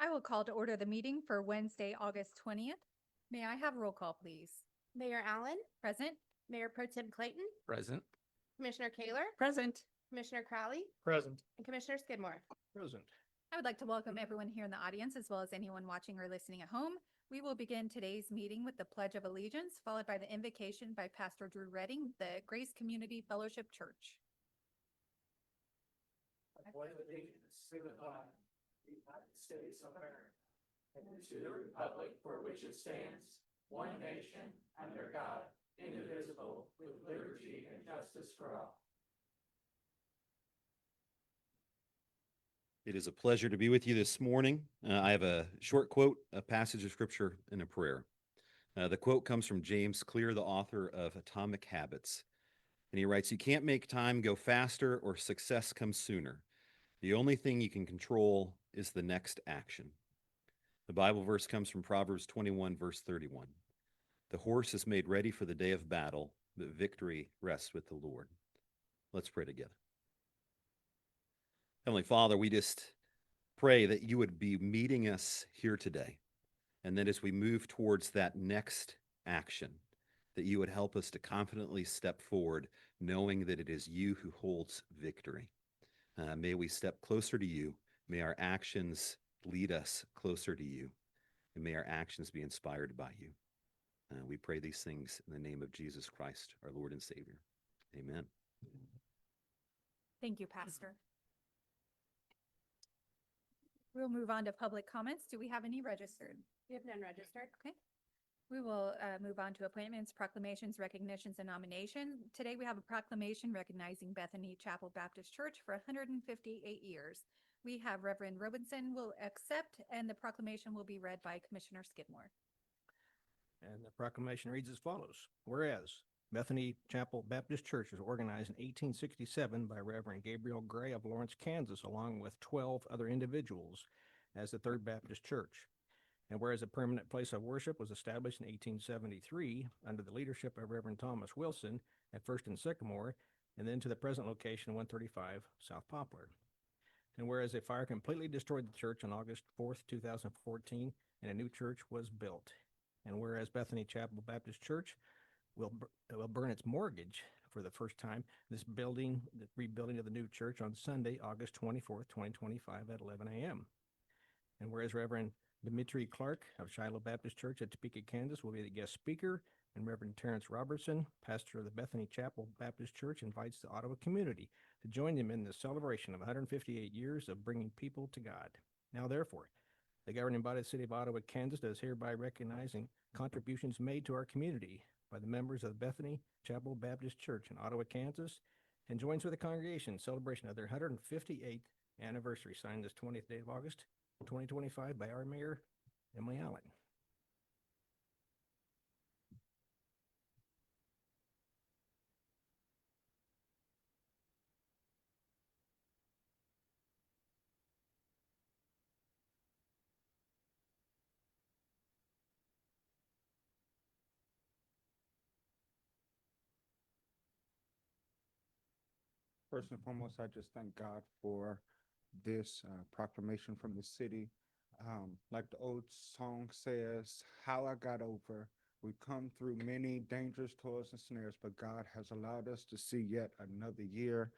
I will call to order the meeting for Wednesday, August 20th. May I have roll call, please? Mayor Allen, Present? Mayor Pro Tem Clayton, Present. Commissioner Kaler, Present. Commissioner Crowley, Present. and Commissioner Skidmore. Present. I would like to welcome everyone here in the audience as well as anyone watching or listening at home. We will begin today's meeting with the Pledge of Allegiance, followed by the invocation by Pastor Drew Redding, the Grace Community Fellowship Church. I pledge allegiance to the flag of the United States of America and to the republic for which it stands, one nation, under God, indivisible, with liberty and justice for all. It is a pleasure to be with you this morning. I have a short quote, a passage of scripture, and a prayer. The quote comes from James Clear, the author of Atomic Habits. And he writes, "You can't make time go faster or success come sooner. The only thing you can control is the next action." The Bible verse comes from Proverbs 21, verse 31. "The horse is made ready for the day of battle, but victory rests with the Lord." Let's pray together. Heavenly Father, we just pray that you would be meeting us here today. And that as we move towards that next action, that you would help us to confidently step forward, knowing that it is you who holds victory. May we step closer to you. May our actions lead us closer to you. And may our actions be inspired by you. We pray these things in the name of Jesus Christ, our Lord and Savior. Amen. Thank you, Pastor. We'll move on to public comments. Do we have any registered? We have none registered. Okay. We will move on to appointments, proclamations, recognitions, and nomination. Today we have a proclamation recognizing Bethany Chapel Baptist Church for 158 years. We have Reverend Robinson will accept, and the proclamation will be read by Commissioner Skidmore. And the proclamation reads as follows. Whereas Bethany Chapel Baptist Church was organized in 1867 by Reverend Gabriel Gray of Lawrence, Kansas, along with 12 other individuals as the Third Baptist Church. And whereas a permanent place of worship was established in 1873 under the leadership of Reverend Thomas Wilson at First and Sycamore, and then to the present location 135 South Poplar. And whereas a fire completely destroyed the church on August 4th, 2014, and a new church was built. And whereas Bethany Chapel Baptist Church will burn its mortgage for the first time, this building, the rebuilding of the new church on Sunday, August 24th, 2025 at 11 a.m. And whereas Reverend Dimitri Clark of Shiloh Baptist Church at Topeka, Kansas will be the guest speaker, and Reverend Terrence Robertson, pastor of the Bethany Chapel Baptist Church, invites the Ottawa community to join him in the celebration of 158 years of bringing people to God. Now, therefore, the governing body of the city of Ottawa, Kansas, does hereby recognizing contributions made to our community by the members of the Bethany Chapel Baptist Church in Ottawa, Kansas, and joins with the congregation in celebration of their 158th anniversary, signed this 20th day of August, 2025 by our Mayor, Emily Allen. First and foremost, I just thank God for this proclamation from the city. Like the old song says, how I got over. We've come through many dangerous toils and snares, but God has allowed us to see yet another year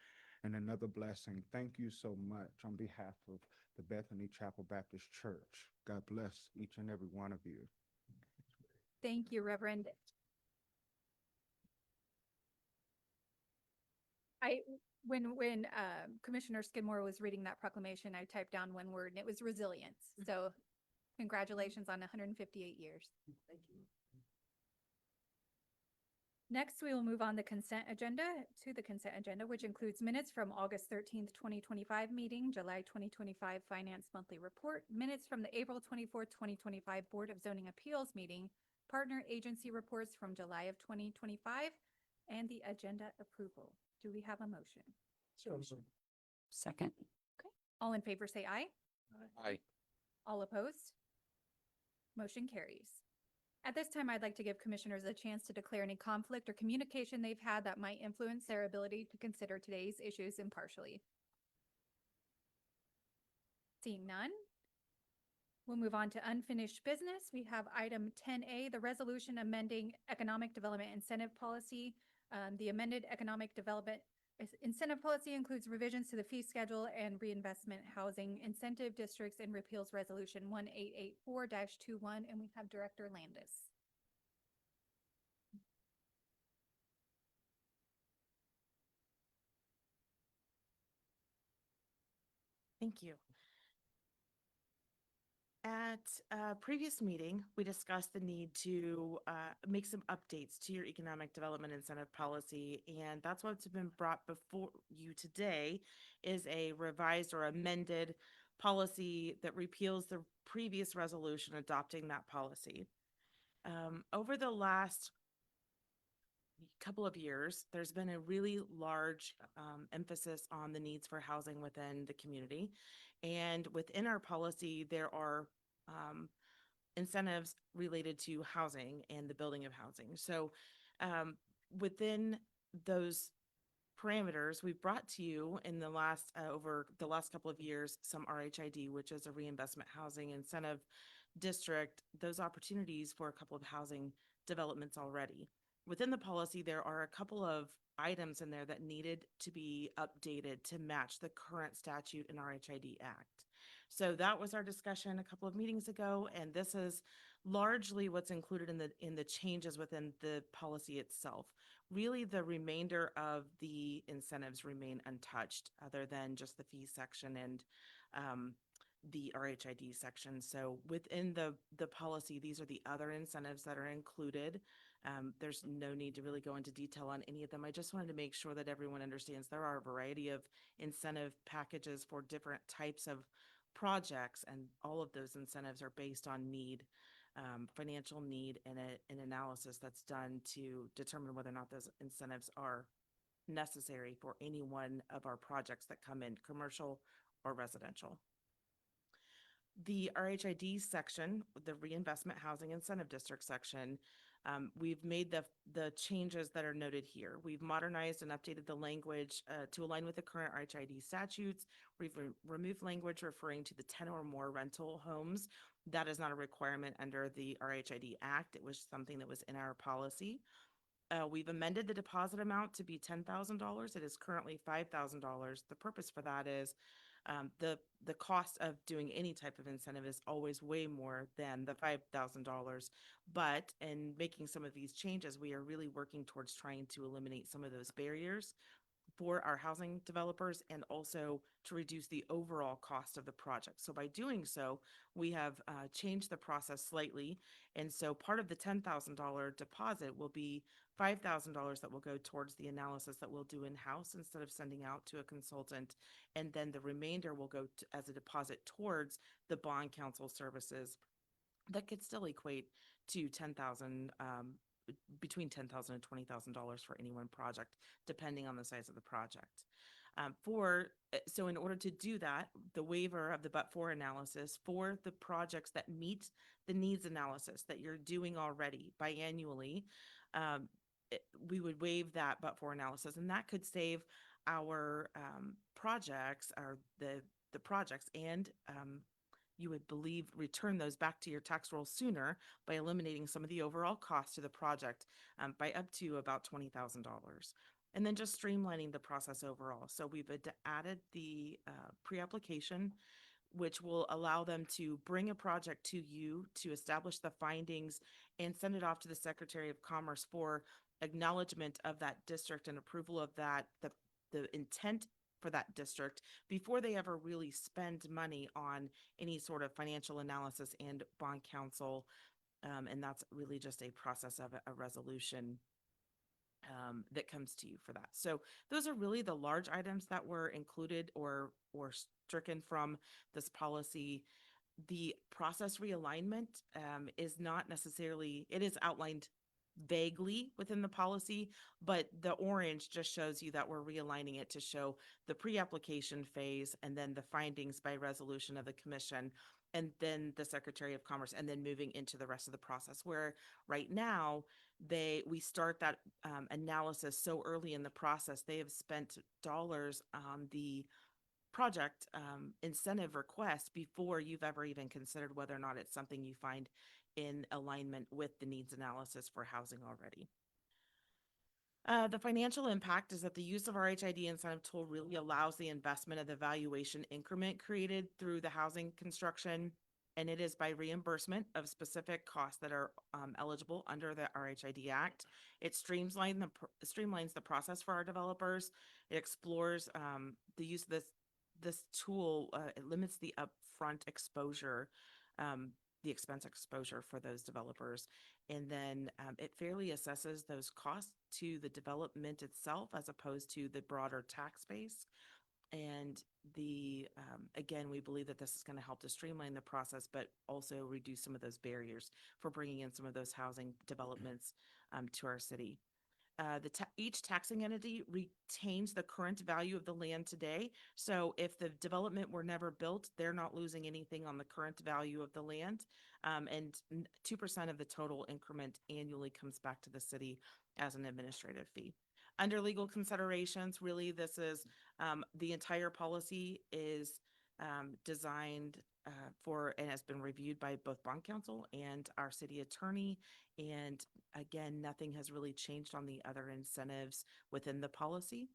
and another blessing. Thank you so much on behalf of the Bethany Chapel Baptist Church. God bless each and every one of you. Thank you, Reverend. When Commissioner Skidmore was reading that proclamation, I typed down one word, and it was resilience. So congratulations on 158 years. Thank you. Next, we will move on to the consent agenda, which includes minutes from August 13th, 2025 meeting, July 2025 Finance Monthly Report, minutes from the April 24th, 2025 Board of Zoning Appeals meeting, partner agency reports from July of 2025, and the agenda approval. Do we have a motion? Second. Okay. All in favor say aye. Aye. All opposed? Motion carries. At this time, I'd like to give commissioners a chance to declare any conflict or communication they've had that might influence their ability to consider today's issues impartially. Seeing none, We'll move on to unfinished business. We have item 10A, the resolution amending economic development incentive policy. The amended economic development incentive policy includes revisions to the fee schedule and reinvestment housing incentive districts and repeals resolution 1884-21, and we have Director Landis. Thank you. At a previous meeting, we discussed the need to make some updates to your economic development incentive policy, and that's what's been brought before you today is a revised or amended policy that repeals the previous resolution adopting that policy. Over the last couple of years, there's been a really large emphasis on the needs for housing within the community. And within our policy, there are incentives related to housing and the building of housing. So within those parameters, we've brought to you in the last, over the last couple of years, some RHID, which is a reinvestment housing incentive district, those opportunities for a couple of housing developments already. Within the policy, there are a couple of items in there that needed to be updated to match the current statute and RHID Act. So that was our discussion a couple of meetings ago, and this is largely what's included in the changes within the policy itself. Really, the remainder of the incentives remain untouched, other than just the fee section and the RHID section. So within the policy, these are the other incentives that are included. There's no need to really go into detail on any of them. I just wanted to make sure that everyone understands there are a variety of incentive packages for different types of projects, and all of those incentives are based on need, financial need, and an analysis that's done to determine whether or not those incentives are necessary for any one of our projects that come in, commercial or residential. The RHID section, the Reinvestment Housing Incentive District section, we've made the changes that are noted here. We've modernized and updated the language to align with the current RHID statutes. We've removed language referring to the 10 or more rental homes. That is not a requirement under the RHID Act. It was something that was in our policy. We've amended the deposit amount to be $10,000. It is currently $5,000. The purpose for that is the cost of doing any type of incentive is always way more than the $5,000. But in making some of these changes, we are really working towards trying to eliminate some of those barriers for our housing developers, and also to reduce the overall cost of the project. So by doing so, we have changed the process slightly. And so part of the $10,000 deposit will be $5,000 that will go towards the analysis that we'll do in-house instead of sending out to a consultant. And then the remainder will go as a deposit towards the bond counsel services that could still equate to between $10,000 and $20,000 for any one project, depending on the size of the project. So in order to do that, the waiver of the but-for analysis for the projects that meet the needs analysis that you're doing already biannually, we would waive that but-for analysis, and that could save our projects, or the projects, and you would return those back to your tax roll sooner by eliminating some of the overall cost to the project by up to about $20,000. And then just streamlining the process overall. So we've added the pre-application, which will allow them to bring a project to you to establish the findings and send it off to the Secretary of Commerce for acknowledgement of that district and approval of that, the intent for that district, before they ever really spend money on any sort of financial analysis and bond counsel. And that's really just a process of a resolution that comes to you for that. So those are really the large items that were included or stricken from this policy. The process realignment is not necessarily, it is outlined vaguely within the policy, but the orange just shows you that we're realigning it to show the pre-application phase, and then the findings by resolution of the commission, and then the Secretary of Commerce, and then moving into the rest of the process, where right now we start that analysis so early in the process. They have spent dollars on the project incentive request before you've ever even considered whether or not it's something you find in alignment with the needs analysis for housing already. The financial impact is that the use of our HID incentive tool really allows the investment of the valuation increment created through the housing construction, and it is by reimbursement of specific costs that are eligible under the RHID Act. It streamlines the process for our developers. It explores the use of this tool. It limits the upfront exposure, the expense exposure for those developers. And then it fairly assesses those costs to the development itself as opposed to the broader tax base. And again, we believe that this is going to help to streamline the process, but also reduce some of those barriers for bringing in some of those housing developments to our city. Each taxing entity retains the current value of the land today. So if the development were never built, they're not losing anything on the current value of the land. And 2% of the total increment annually comes back to the city as an administrative fee. Under legal considerations, really, this is the entire policy is designed for and has been reviewed by both bond counsel and our city attorney. And again, nothing has really changed on the other incentives within the policy.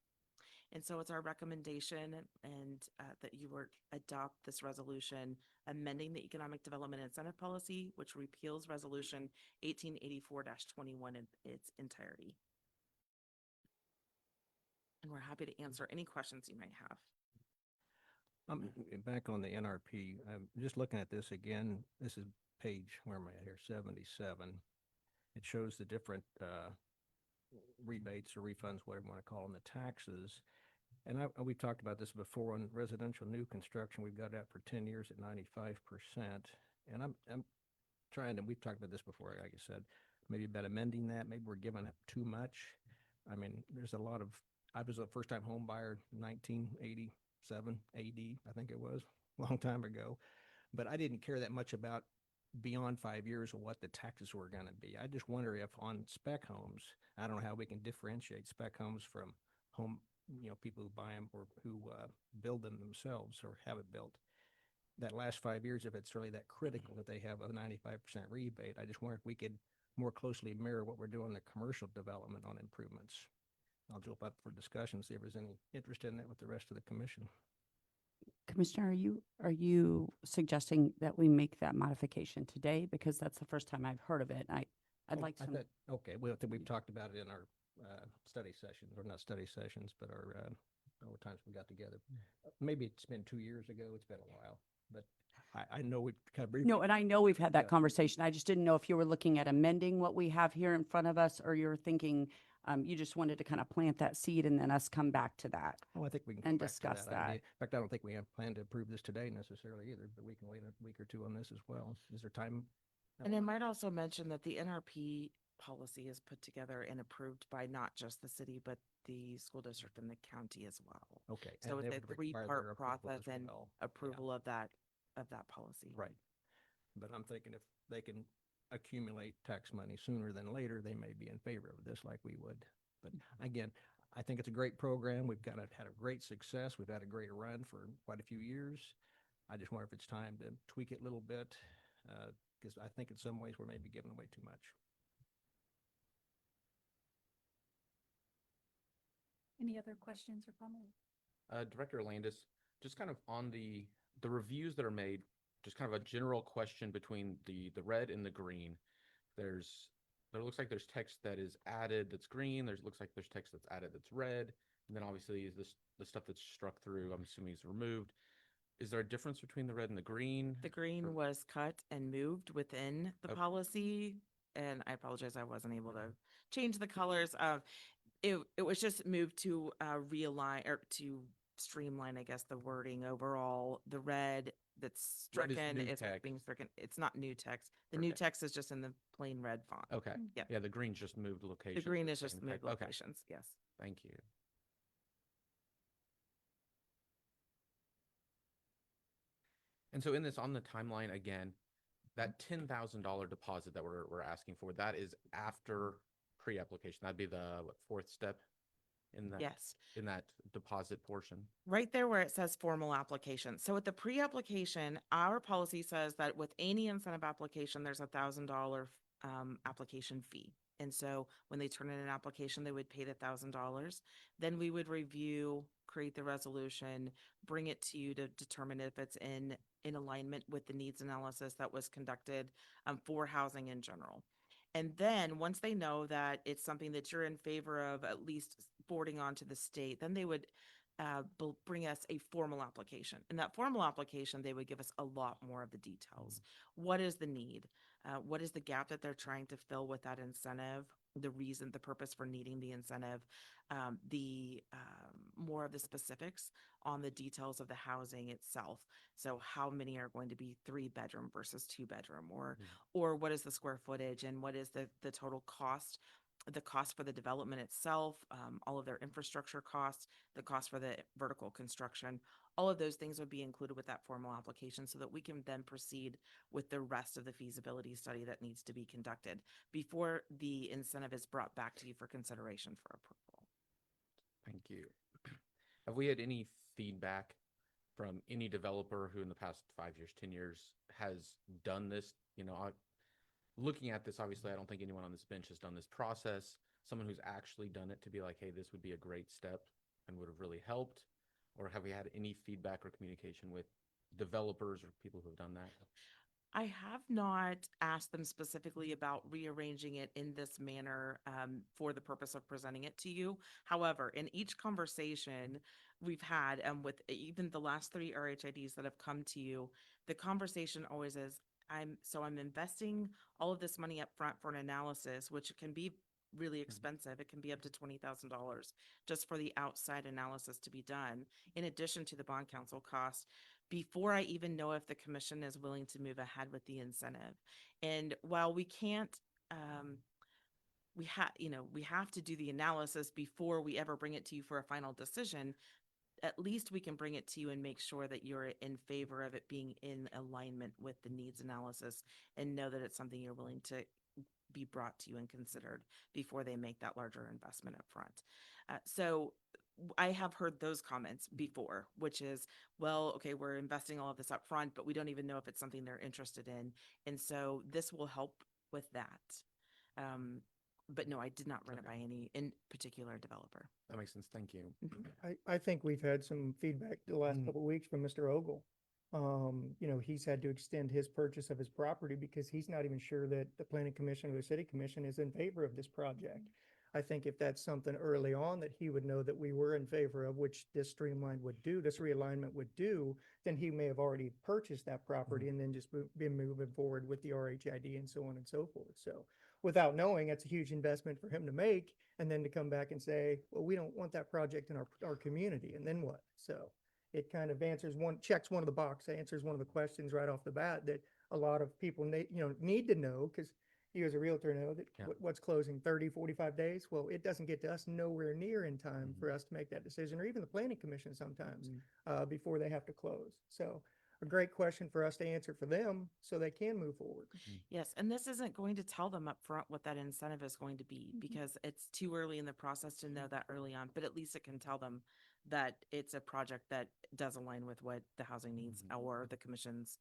And so it's our recommendation and that you would adopt this resolution amending the economic development incentive policy, which repeals resolution 1884-21 in its entirety. And we're happy to answer any questions you may have. Back on the NRP, I'm just looking at this again. This is page, where am I at here? 77. It shows the different rebates or refunds, whatever you want to call them, the taxes. And we've talked about this before on residential new construction. We've got that for 10 years at 95%. And I'm trying to, we've talked about this before, like I said, maybe about amending that. Maybe we're giving up too much. I mean, there's a lot of, I was a first-time home buyer, 1987 AD, I think it was, a long time ago. But I didn't care that much about beyond 5 years of what the taxes were going to be. I just wonder if on spec homes, I don't know how we can differentiate spec homes from home, people who buy them or who build them themselves or have it built. That last 5 years, if it's really that critical that they have a 95% rebate, I just wonder if we could more closely mirror what we're doing in the commercial development on improvements. I'll jump up for discussion, see if there's any interest in that with the rest of the commission. Commissioner, are you suggesting that we make that modification today? Because that's the first time I've heard of it. I'd like some. Okay, well, I think we've talked about it in our study sessions, or not study sessions, but our times we got together. Maybe it's been 2 years ago. It's been a while, but I know we've kind of briefly. No, and I know we've had that Yeah. conversation. I just didn't know if you were looking at amending what we have here in front of us, or you're thinking you just wanted to kind of plant that seed and then us come back to that. Oh, I think we can and come back to discuss that. idea. In fact, I don't think we have planned to approve this today necessarily either, but we can wait a week or two on this as well. Is there time? And I might also mention that the NRP policy is put together and approved by not just the city, but the school district and the county as well. Okay. So and it's they a would require their three-part approval process as and well. Yeah. approval of that policy. Right. But I'm thinking if they can accumulate tax money sooner than later, they may be in favor of this like we would. But again, I think it's a great program. We've had a great success. We've had a great run for quite a few years. I just wonder if it's time to tweak it a little bit, because I think in some ways we're maybe giving away too much. Any other questions or comments? Director Landis, just kind of on the reviews that are made, just kind of a general question between the red and the green. There looks like there's text that is added that's green. Looks like there's text that's added that's red. And then obviously is the stuff that's struck through, I'm assuming is removed. Is there a difference between the red and the green? The green was cut and moved within the Okay. policy, and I apologize, I wasn't able to change the colors. It was just moved to realign or to streamline, I guess, the wording overall. The red that's Red is stricken new is text. being stricken. It's not new text. The new Okay. text is just in the plain red font. Okay. Yeah. Yeah, the green's just moved location. The green is just moved Okay, locations, yes. thank you. And so in this, on the timeline again, that $10,000 deposit that we're asking for, that is after pre-application. That'd be the fourth step in that, Yes. in that deposit portion? Right there where it says formal application. So with the pre-application, our policy says that with any incentive application, there's $1,000 application fee. And so when they turn in an application, they would pay the $1,000. Then we would review, create the resolution, bring it to you to determine if it's in alignment with the needs analysis that was conducted for housing in general. And then once they know that it's something that you're in favor of, at least forwarding on to the state, then they would bring us a formal application. In that formal application, they would give us a lot more of the details. What is the need? What is the gap that they're trying to fill with that incentive? The reason, the purpose for needing the incentive, more of the specifics on the details of the housing itself. So how many are going to be 3-bedroom versus 2-bedroom, or what is the square footage and what is the total cost? The cost for the development itself, all of their infrastructure costs, the cost for the vertical construction, all of those things would be included with that formal application so that we can then proceed with the rest of the feasibility study that needs to be conducted before the incentive is brought back to you for consideration for approval. Thank you. Have we had any feedback from any developer who in the past 5 years, 10 years has done this? Looking at this, obviously, I don't think anyone on this bench has done this process. Someone who's actually done it to be like, hey, this would be a great step and would have really helped. Or have we had any feedback or communication with developers or people who have done that? I have not asked them specifically about rearranging it in this manner for the purpose of presenting it to you. However, in each conversation we've had, and with even the last 3 RHIDs that have come to you, the conversation always is, I'm investing all of this money up front for an analysis, which can be really expensive. It can be up to $20,000 just for the outside analysis to be done, in addition to the bond counsel cost, before I even know if the commission is willing to move ahead with the incentive. And while we can't, we have to do the analysis before we ever bring it to you for a final decision. At least we can bring it to you and make sure that you're in favor of it being in alignment with the needs analysis and know that it's something you're willing to be brought to you and considered before they make that larger investment up front. So I have heard those comments before, which is, well, okay, we're investing all of this up front, but we don't even know if it's something they're interested in. And so this will help with that. But no, I did not run it by any in particular developer. That makes sense. Thank you. I think we've had some feedback the last couple of weeks from Mr. Ogle. He's had to extend his purchase of his property because he's not even sure that the planning commission or the city commission is in favor of this project. I think if that's something early on that he would know that we were in favor of, which this streamline would do, this realignment would do, then he may have already purchased that property and then just been moving forward with the RHID and so on and so forth. So without knowing, it's a huge investment for him to make, and then to come back and say, well, we don't want that project in our community, and then what? So it kind of checks one of the box, answers one of the questions right off the bat that a lot of people need to know, because you as a realtor know that what's closing 30, 45 days. Well, it doesn't get to us nowhere near in time for us to make that decision, or even the planning commission sometimes before they have to close. So a great question for us to answer for them so they can move forward. Yes, and this isn't going to tell them up front what that incentive is going to be because it's too early in the process to know that early on, but at least it can tell them that it's a project that does align with what the housing needs or the commission's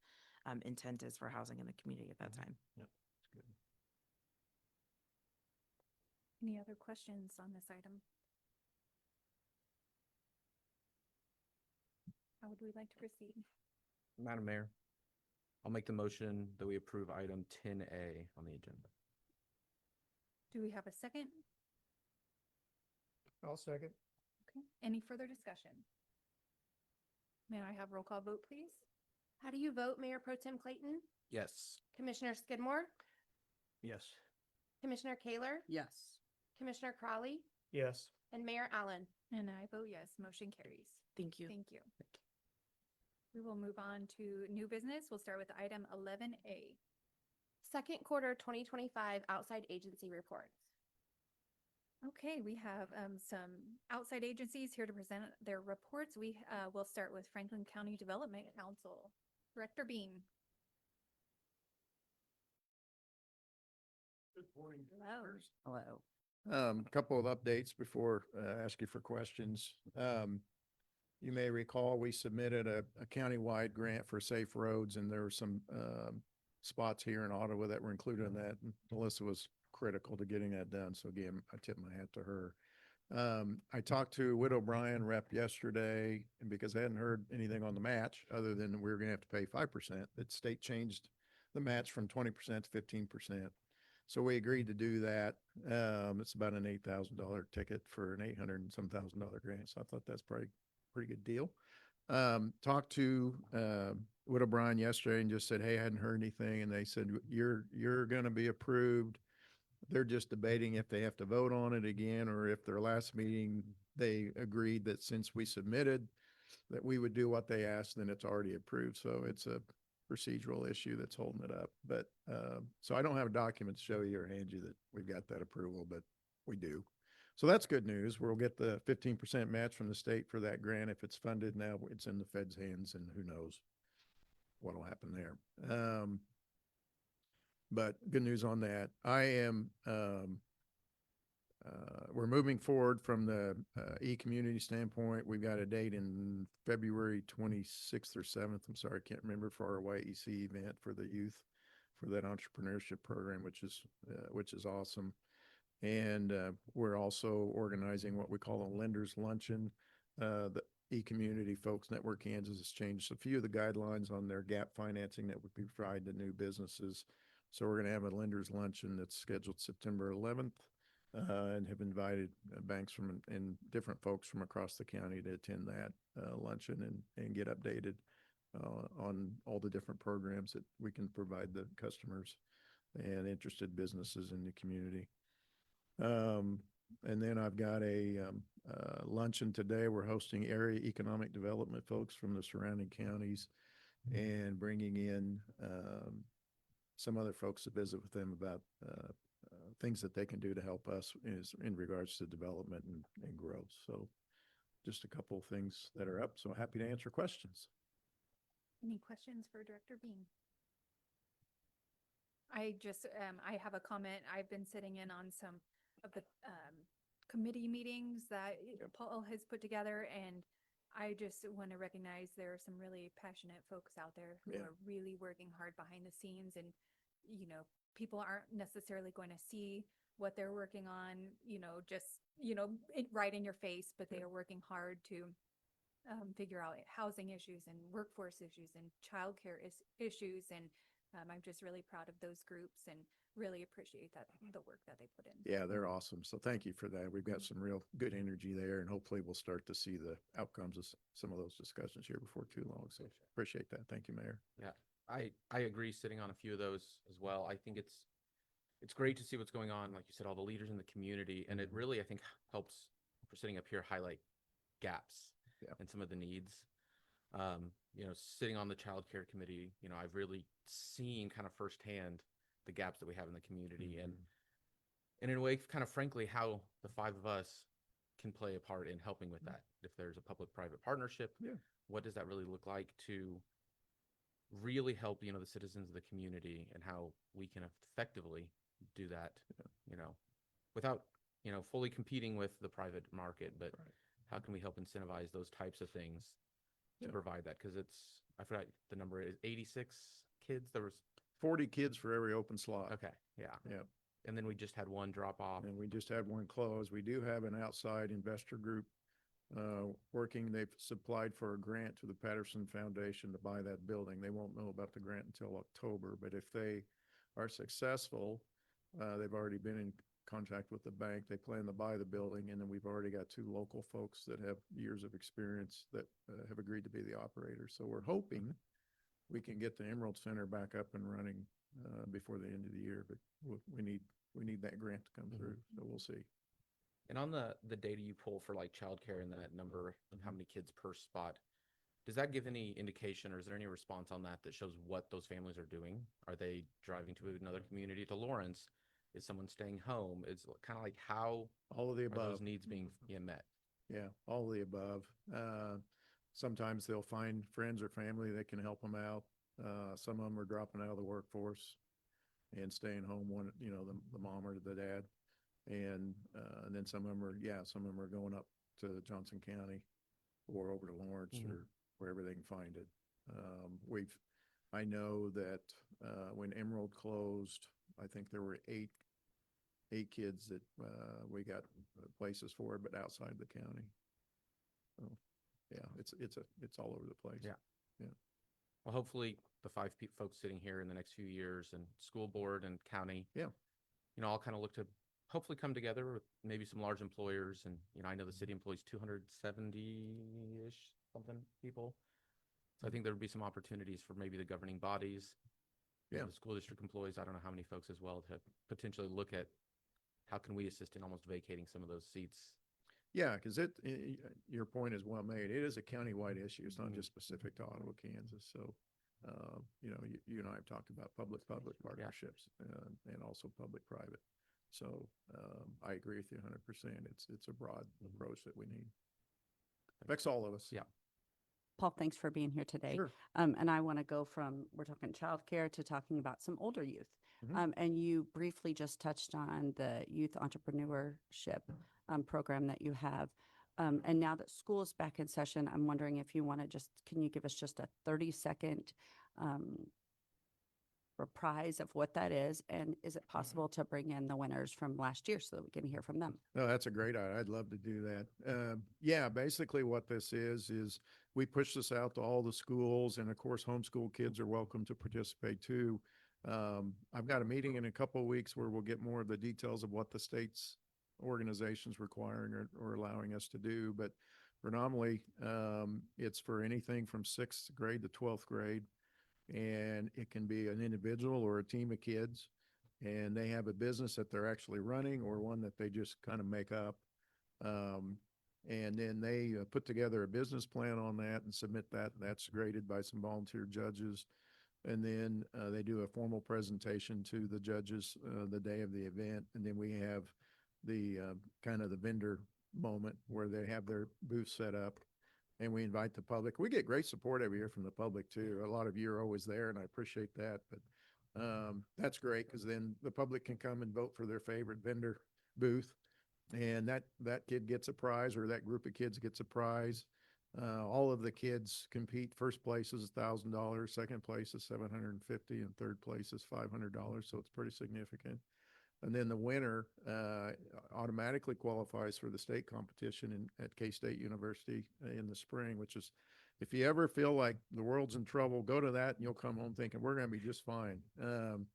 intent is for housing in the community at that time. Yep, that's good. Any other questions on this item? How would we like to proceed? Madam Mayor, I'll make the motion that we approve item 10A on the agenda. Do we have a second? I'll second. Okay. Any further discussion? May I have roll call vote, please? How do you vote, Mayor Pro Tem Clayton? Yes. Commissioner Skidmore? Yes. Commissioner Kaler? Yes. Commissioner Crawley? Yes. And Mayor Allen? And I vote yes, motion carries. Thank you. Thank you. We will move on to new business. We'll start with item 11A. Second quarter 2025 outside agency reports. Okay, we have some outside agencies here to present their reports. We will start with Franklin County Development Council. Director Bean. Good morning. Hello. Hello. Couple of updates before I ask you for questions. You may recall we submitted a countywide grant for safe roads, and there were some spots here in Ottawa that were included in that. And Melissa was critical to getting that done. So again, I tip my hat to her. I talked to Widow Bryan rep yesterday, and because I hadn't heard anything on the match other than we were going to have to pay 5%, that state changed the match from 20% to 15%. So we agreed to do that. It's about an $8,000 ticket for an 800 and some $1,000 grant. So I thought that's pretty good deal. Talked to Widow Bryan yesterday and just said, hey, I hadn't heard anything. And they said, you're going to be approved. They're just debating if they have to vote on it again, or if their last meeting, they agreed that since we submitted that we would do what they asked, then it's already approved. So it's a procedural issue that's holding it up. But so I don't have a document to show you or hand you that we've got that approval, but we do. So that's good news. We'll get the 15% match from the state for that grant. If it's funded now, it's in the Fed's hands, and who knows what'll happen there. But good news on that. We're moving forward from the e-community standpoint. We've got a date in February 26th or 7th. I'm sorry, I can't remember, for our YEC event for the youth, for that entrepreneurship program, which is awesome. And we're also organizing what we call a lenders luncheon. The e-community folks, Network Kansas, has changed a few of the guidelines on their gap financing that would be provided to new businesses. So we're going to have a lenders luncheon that's scheduled September 11th, and have invited banks and different folks from across the county to attend that luncheon and get updated on all the different programs that we can provide the customers and interested businesses in the community. And then I've got a luncheon today. We're hosting area economic development folks from the surrounding counties and bringing in some other folks to visit with them about things that they can do to help us in regards to development and growth. So just a couple of things that are up. So happy to answer questions. Any questions for Director Bean? I just, I have a comment. I've been sitting in on some of the committee meetings that Paul has put together, and I just want to recognize there are some really passionate folks out there who are really working hard behind the scenes, and, you know, people aren't necessarily going to see what they're working on, you know, just, you know, right in your face, but they are working hard to figure out housing issues and workforce issues and childcare issues. And I'm just really proud of those groups and really appreciate the work that they put in. Yeah, they're awesome. So thank you for that. We've got some real good energy there, and hopefully we'll start to see the outcomes of some of those discussions here before too long. So appreciate that. Thank you, Mayor. Yeah, I agree, sitting on a few of those as well. I think it's great to see what's going on. Like you said, all the leaders in the community, and it really, I think, helps for sitting up here highlight gaps and some of the needs. You know, sitting on the child care committee, you know, I've really seen kind of firsthand the gaps that we have in the community, and in a way, kind of frankly, how the five of us can play a part in helping with that. If there's a public-private partnership, what does that really look like to really help, you know, the citizens of the community, and how we can effectively do that, you know, without, you know, fully competing with the private market, but how can we help incentivize those types of things to provide that? Because I forgot the number, is 86 kids. There was 40 kids for every open slot. Okay. Yeah. And then we just had one drop off. And we just had one close. We do have an outside investor group working. They've supplied for a grant to the Patterson Foundation to buy that building. They won't know about the grant until October, but if they are successful, they've already been in contact with the bank. They plan to buy the building, and then we've already got two local folks that have years of experience that have agreed to be the operator. So we're hoping we can get the Emerald Center back up and running before the end of the year, but we need that grant to come through, so we'll see. And on the data you pull for like childcare and that number of how many kids per spot, does that give any indication, or is there any response on that that shows what those families are doing? Are they driving to another community, to Lawrence? Is someone staying home? It's kind of like how all of the above are those needs being met? Yeah, all of the above. Sometimes they'll find friends or family that can help them out. Some of them are dropping out of the workforce and staying home, one, you know, the mom or the dad. And then some of them are going up to Johnson County or over to Lawrence Mhm. or wherever they can find it. I know that, when Emerald closed, I think there were eight kids that, we got places for, but outside the county. So, yeah, it's all over the place. Yeah. Yeah. Well, hopefully the five folks sitting here in the next few years and school board and county. Yeah. All kind of look to hopefully come together with maybe some large employers. And, I know the city employs 270-ish something people. So I think there would be some opportunities for maybe the governing bodies. Yeah. The school district employees, I don't know how many folks as well, to potentially look at how can we assist in almost vacating some of those seats. Yeah, because your point is well made. It is a countywide issue. It's not Mhm. just specific to Ottawa, Kansas. So, you and I have talked about public-public partnerships, and also public-private. So, I agree with you 100%. It's a broad approach that we need. Affects all of us. Yeah. Paul, thanks for being here today. Sure. And I want to go from, we're talking childcare to talking about some older youth. Mhm. And you briefly just touched on the youth entrepreneurship program that you have. And now that school is back in session, I'm wondering if you want to can you give us just a 30-second reprise of what that is? And is it possible to bring in the winners from last year so that we can hear from them? No, that's a great idea. I'd love to do that. Yeah, basically what this is we push this out to all the schools, and of course, homeschool kids are welcome to participate too. I've got a meeting in a couple of weeks where we'll get more of the details of what the state's organization's requiring or allowing us to do. But predominantly, it's for anything from 6th grade to 12th grade. And it can be an individual or a team of kids, and they have a business that they're actually running or one that they just kind of make up. And then they put together a business plan on that and submit that. That's graded by some volunteer judges. And then they do a formal presentation to the judges the day of the event. And then we have the kind of the vendor moment where they have their booth set up. And we invite the public. We get great support every year from the public too. A lot of you are always there, and I appreciate that. But that's great because then the public can come and vote for their favorite vendor booth, and that kid gets a prize, or that group of kids gets a prize. All of the kids compete. First place is $1,000, second place is $750, and third place is $500. So it's pretty significant. And then the winner automatically qualifies for the state competition at K-State University in the spring, which is, if you ever feel like the world's in trouble, go to that and you'll come home thinking we're going to be just fine.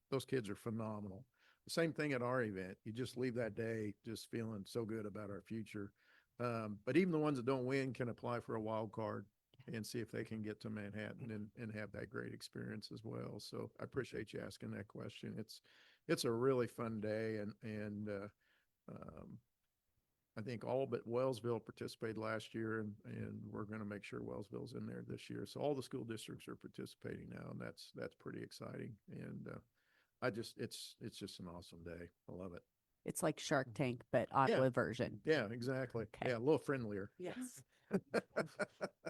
Those kids are phenomenal. The same thing at our event. You just leave that day just feeling so good about our future. But even the ones that don't win can apply for a wild card and see if they can get to Manhattan and have that great experience as well. So I appreciate you asking that question. It's a really fun day, and I think all but Wellsville participated last year, and we're going to make sure Wellsville's in there this year. So all the school districts are participating now, and that's pretty exciting. And it's just an awesome day. I love it. It's like Shark Tank, but Ottawa version. Yeah, exactly. Okay. Yeah, a little friendlier. Yes.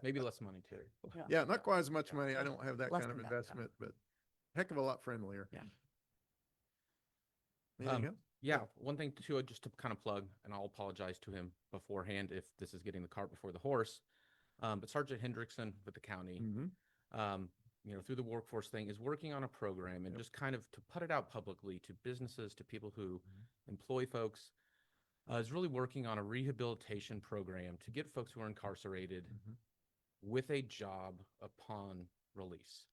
Maybe less money too. Yeah, not quite as much money. I don't have that Less kind of than that, investment, but heck of a lot friendlier. Yeah. Anything else? Yeah, one thing too, just to kind of plug, and I'll apologize to him beforehand if this is getting the cart before the horse. But Sergeant Hendrickson with the county, Mm-hmm. through the workforce thing, is working on a program and just kind of to put it out publicly to businesses, to people who employ folks, is really working on a rehabilitation program to get folks who are incarcerated with a job upon release.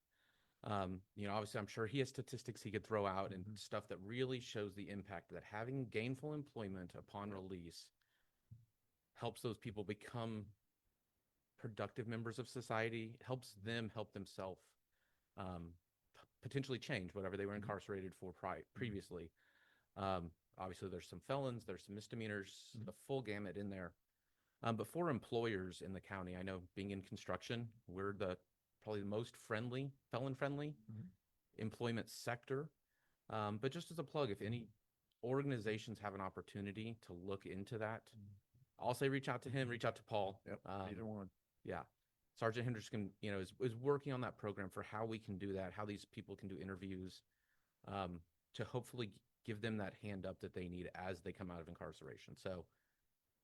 Obviously, I'm sure he has statistics he could throw out and stuff that really shows the impact that having gainful employment upon release helps those people become productive members of society, helps them help themselves potentially change whatever they were incarcerated for previously. Obviously, there's some felons, there's some misdemeanors, the full gamut in there. But for employers in the county, I know being in construction, we're probably the most felon-friendly employment sector. But just as a plug, if any organizations have an opportunity to look into that, I'll say reach out to him, reach out to Paul. Yep, either one. Yeah. Sergeant Henderson, is working on that program for how we can do that, how these people can do interviews, to hopefully give them that hand up that they need as they come out of incarceration. So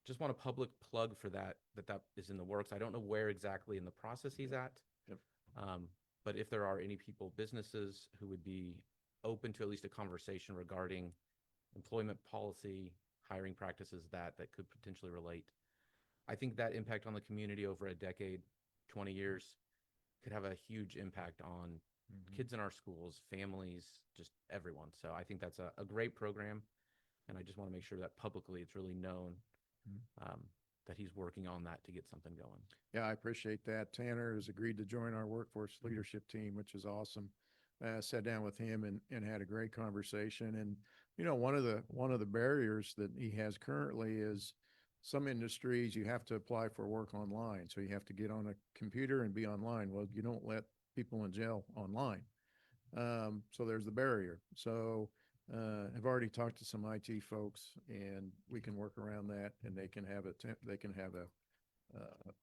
just want a public plug for that is in the works. I don't know where exactly in the process he's at. Yep. But if there are any people, businesses who would be open to at least a conversation regarding employment policy, hiring practices that could potentially relate. I think that impact on the community over a decade, 20 years, could have a huge impact on kids in our schools, families, just everyone. So I think that's a great program. And I just want to make sure that publicly it's really known that he's working on that to get something going. Yeah, I appreciate that. Tanner has agreed to join our workforce leadership team, which is awesome. Sat down with him and had a great conversation. And, you know, one of the barriers that he has currently is some industries, you have to apply for work online. So you have to get on a computer and be online. Well, you don't let people in jail online. So there's the barrier. So I've already talked to some IT folks, and we can work around that, and they can have a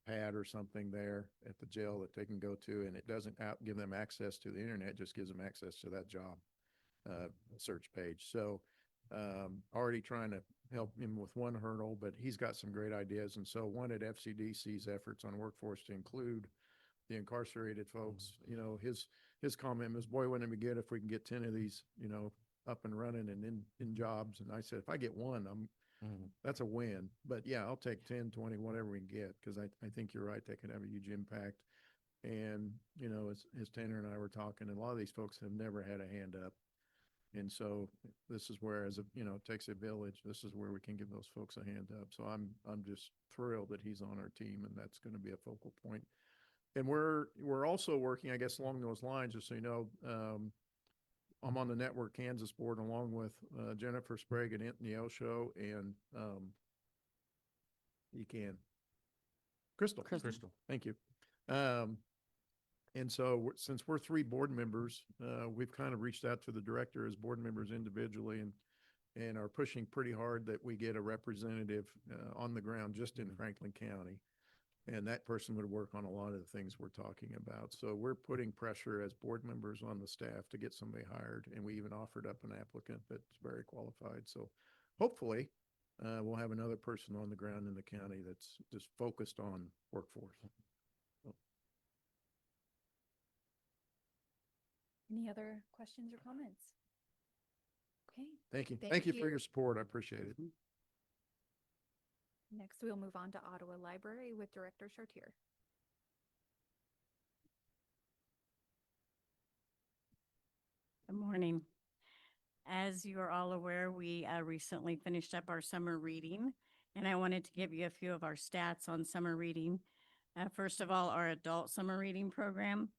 pad or something there at the jail that they can go to, and it doesn't give them access to the internet, just gives them access to that job search page. So already trying to help him with one hurdle, but he's got some great ideas. And so wanted FCDC's efforts on workforce to include the incarcerated folks. You know, his comment was, boy, wouldn't it be good if we can get 10 of these, you know, up and running and in jobs. And I said, if I get one, that's a win. But yeah, I'll take 10, 20, whatever we can get, because I think you're right. That could have a huge impact. And, you know, as Tanner and I were talking, and a lot of these folks have never had a hand up. And so this is where, you know, it takes a village. This is where we can give those folks a hand up. So I'm just thrilled that he's on our team, and that's going to be a focal point. And we're also working, I guess, along those lines, just so you know, I'm on the Network Kansas board along with Jennifer Sprague and Anthony Osho and Crystal. Thank you. And so since we're 3 board members, we've kind of reached out to the director as board members individually and are pushing pretty hard that we get a representative on the ground just in Franklin County. And that person would work on a lot of the things we're talking about. So we're putting pressure as board members on the staff to get somebody hired. And we even offered up an applicant that's very qualified. So hopefully we'll have another person on the ground in the county that's just focused on workforce. Any other questions or comments? Okay, Thank you. Thank Thank you for you. your support. I appreciate it. next we'll move on to Ottawa Library with Director Chartier. Good morning. As you are all aware, we recently finished up our summer reading, and I wanted to give you a few of our stats on summer reading. First of all, our adult summer reading program.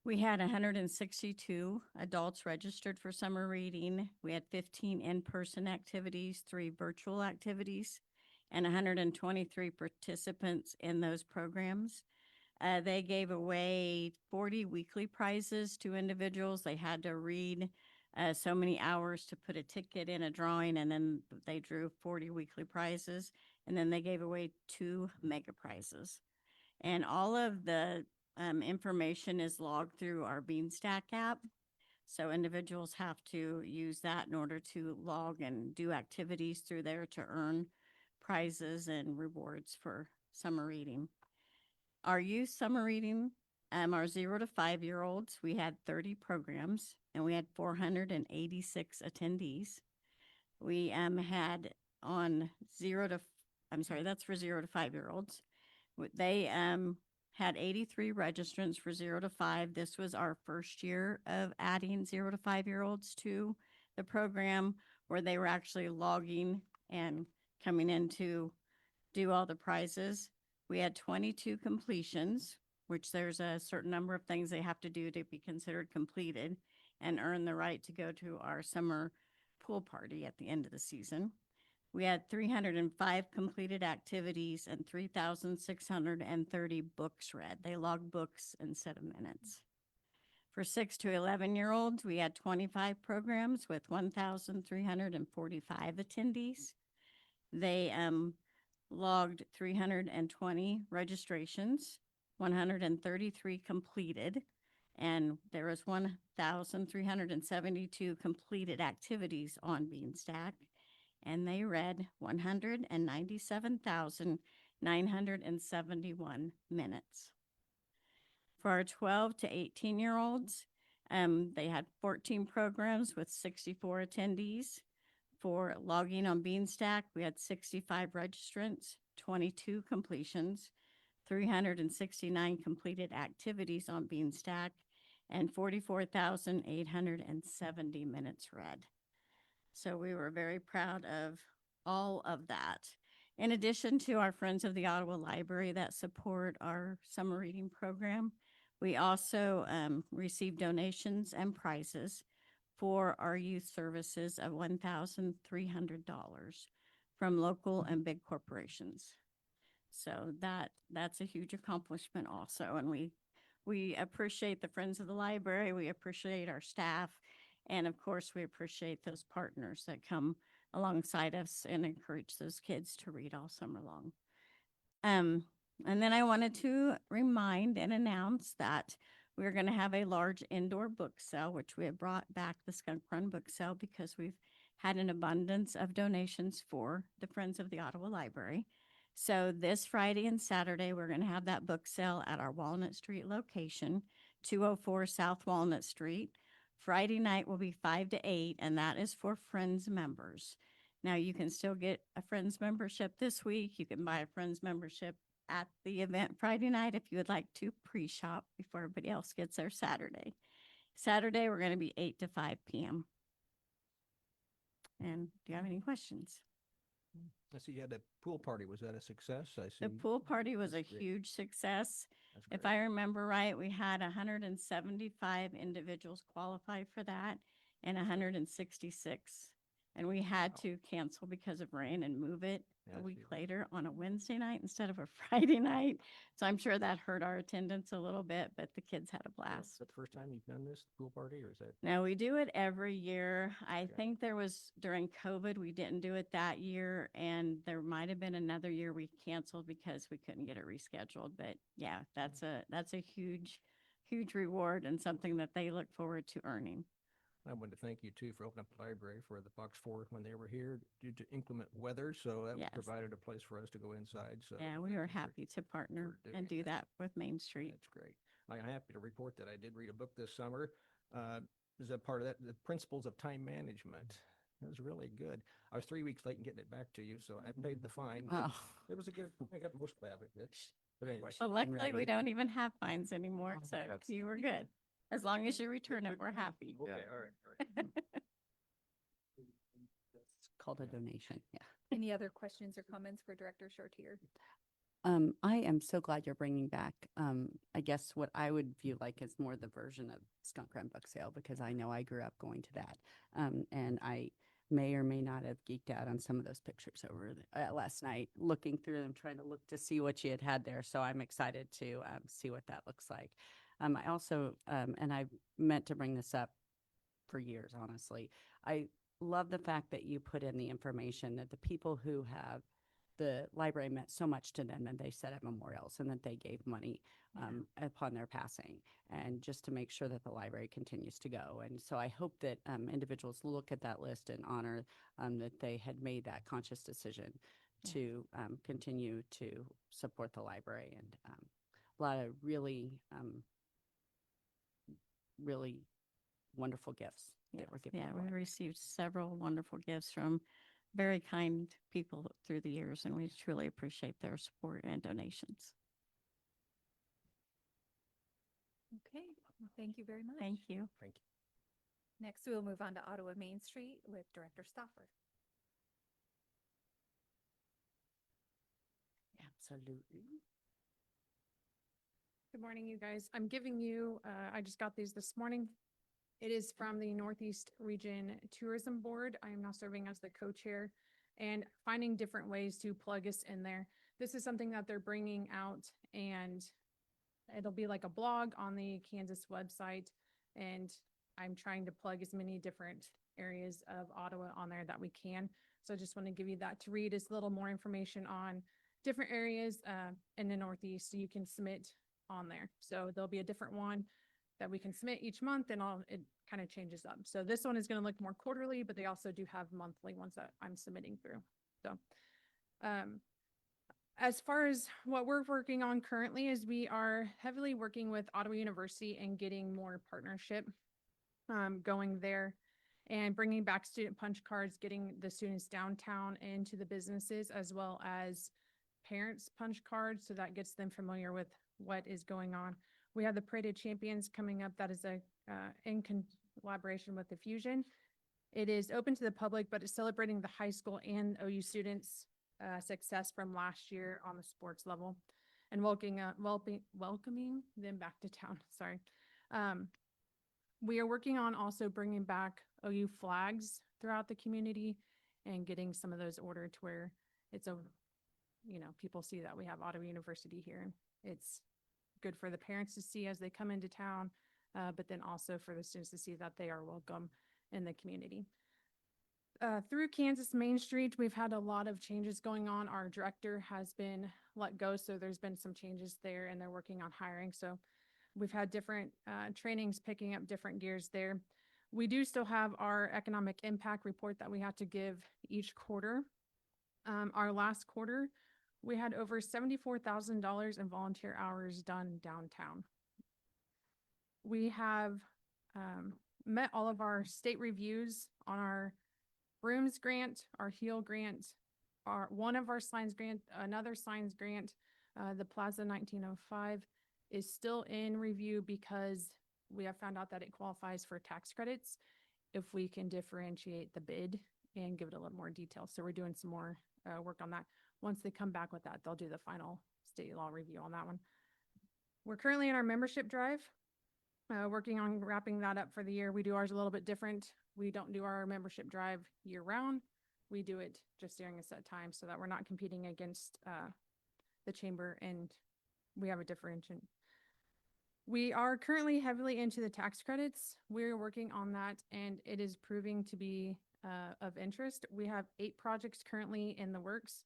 We had 162 adults registered for summer reading. We had 15 in-person activities, 3 virtual activities, and 123 participants in those programs. They gave away 40 weekly prizes to individuals. They had to read so many hours to put a ticket in a drawing, and then they drew 40 weekly prizes, and then they gave away 2 mega prizes. And all of the information is logged through our Beanstack app. So individuals have to use that in order to log and do activities through there to earn prizes and rewards for summer reading. Our youth summer reading, our 0 to 5-year-olds, we had 30 programs and we had 486 attendees. We had on that's for 0 to 5-year-olds. They had 83 registrants for 0 to 5. This was our first year of adding 0 to 5-year-olds to the program, where they were actually logging and coming in to do all the prizes. We had 22 completions, which there's a certain number of things they have to do to be considered completed and earn the right to go to our summer pool party at the end of the season. We had 305 completed activities and 3,630 books read. They logged books instead of minutes. For 6 to 11-year-olds, we had 25 programs with 1,345 attendees. They logged 320 registrations, 133 completed, And there was 1,372 completed activities on Beanstack, and they read 197,971 minutes. For our 12 to 18-year-olds, they had 14 programs with 64 attendees. For logging on Beanstack, we had 65 registrants, 22 completions, 369 completed activities on Beanstack, and 44,870 minutes read. So we were very proud of all of that. In addition to our Friends of the Ottawa Library that support our summer reading program, we also received donations and prizes for our youth services of $1,300 from local and big corporations. So that's a huge accomplishment also. And we appreciate the Friends of the Library. We appreciate our staff. And of course, we appreciate those partners that come alongside us and encourage those kids to read all summer long. And then I wanted to remind and announce that we're going to have a large indoor book sale, which we have brought back the Skunk Run book sale because we've had an abundance of donations for the Friends of the Ottawa Library. So this Friday and Saturday, we're going to have that book sale at our Walnut Street location, 204 South Walnut Street. Friday night will be 5 to 8, and that is for Friends members. Now, you can still get a Friends membership this week. You can buy a Friends membership at the event Friday night if you would like to pre-shop before everybody else gets there Saturday. Saturday, we're going to be 8 to 5 p.m. And do you have any questions? I see you had a pool party. Was that a success? I see. The pool party was a That's great. huge success. That's If great. I remember right, we had 175 individuals qualify for that and 166. And we had Wow. to cancel because of rain and move it Yeah, a I week see. later on a Wednesday night instead of a Friday night. So I'm sure that hurt our attendance a little bit, but the kids had a Is blast. that the first time you've done this pool party, or is that? No, we do it every year. I Okay. think there was during COVID, we didn't do it that year. And there might have been another year we canceled because we couldn't get it rescheduled. But yeah, that's a huge, huge reward and something that they look forward to earning. I wanted to thank you too for opening up the library for the Box 4 when they were here due to inclement weather. So that Yes. provided a place for us to go inside. So Yeah, we were thank you happy to partner for doing and do that with Main Street. That's great. I'm happy to report that I did read a book this summer. Is that part of that? The Principles of Time Management. It was really good. I was 3 weeks late in getting it back to you, so I paid the fine. but Wow. It was a good, I got most of it. But anyway. Well, luckily, we don't even have fines anymore, so That's- you were good. As long as you return it, we're happy. Okay, all right. It's called a donation, yeah. Any other questions or comments for Director Chartier? I am so glad you're bringing back, I guess what I would view like as more the version of Skunk Run Book Sale, because I know I grew up going to that. And I may or may not have geeked out on some of those pictures over last night, looking through them, trying to look to see what you had there. So I'm excited to see what that looks like. I also, and I meant to bring this up for years, honestly. I love the fact that you put in the information that the people who have the library meant so much to them and they set up memorials and that they gave money upon their passing, and just to make sure that the library continues to go. And so I hope that individuals look at that list and honor that they had made that conscious decision to continue to support the library. And a lot of really, really wonderful gifts that were given. Yeah, away. we received several wonderful gifts from very kind people through the years, and we truly appreciate their support and donations. Okay, well, thank you very much. Thank you. Thank you. Next, we'll move on to Ottawa Main Street with Director Stoffer. Absolutely. Good morning, you guys. I'm giving you, I just got these this morning. It is from the Northeast Region Tourism Board. I am now serving as the co-chair and finding different ways to plug us in there. This is something that they're bringing out, and it'll be like a blog on the Kansas website. And I'm trying to plug as many different areas of Ottawa on there that we can. So I just want to give you that to read. It's a little more information on different areas in the Northeast, so you can submit on there. So there'll be a different one that we can submit each month, and it kind of changes up. So this one is going to look more quarterly, but they also do have monthly ones that I'm submitting through. So, as far as what we're working on currently is we are heavily working with Ottawa University and getting more partnership going there and bringing back student punch cards, getting the students downtown into the businesses, as well as parents punch cards. So that gets them familiar with what is going on. We have the Parade of Champions coming up. That is in collaboration with the Fusion. It is open to the public, but it's celebrating the high school and OU students' success from last year on the sports level and welcoming them back to town. Sorry. We are working on also bringing back OU flags throughout the community and getting some of those ordered to where it's people see that we have Ottawa University here. It's good for the parents to see as they come into town, but then also for the students to see that they are welcome in the community. Through Kansas Main Street, we've had a lot of changes going on. Our director has been let go, so there's been some changes there, and they're working on hiring. So we've had different trainings picking up different gears there. We do still have our economic impact report that we have to give each quarter. Our last quarter, we had over $74,000 in volunteer hours done downtown. We have met all of our state reviews on our Brooms grant, our HEAL grant, one of our signs grant, another signs grant, the Plaza 1905 is still in review because we have found out that it qualifies for tax credits if we can differentiate the bid and give it a little more detail. So we're doing some more work on that. Once they come back with that, they'll do the final state law review on that one. We're currently in our membership drive, working on wrapping that up for the year. We do ours a little bit different. We don't do our membership drive year round. We do it just during a set time so that we're not competing against the chamber and we have a differentiation. We are currently heavily into the tax credits. We're working on that and it is proving to be of interest. We have 8 projects currently in the works,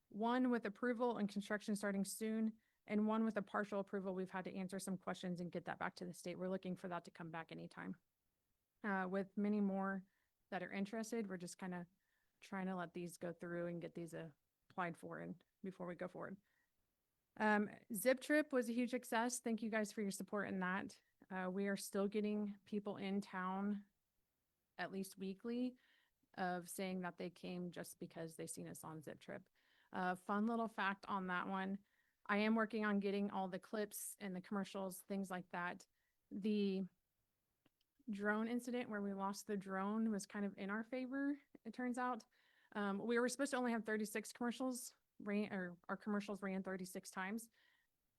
1 with approval and construction starting soon, and 1 with a partial approval. We've had to answer some questions and get that back to the state. We're looking for that to come back anytime. With many more that are interested, we're just kind of trying to let these go through and get these applied for and before we go forward. Zip Trip was a huge success. Thank you guys for your support in that. We are still getting people in town at least weekly of saying that they came just because they seen us on Zip Trip. Fun little fact on that one. I am working on getting all the clips and the commercials, things like that. The drone incident where we lost the drone was kind of in our favor, it turns out. We were supposed to only have 36 commercials, our commercials ran 36 times,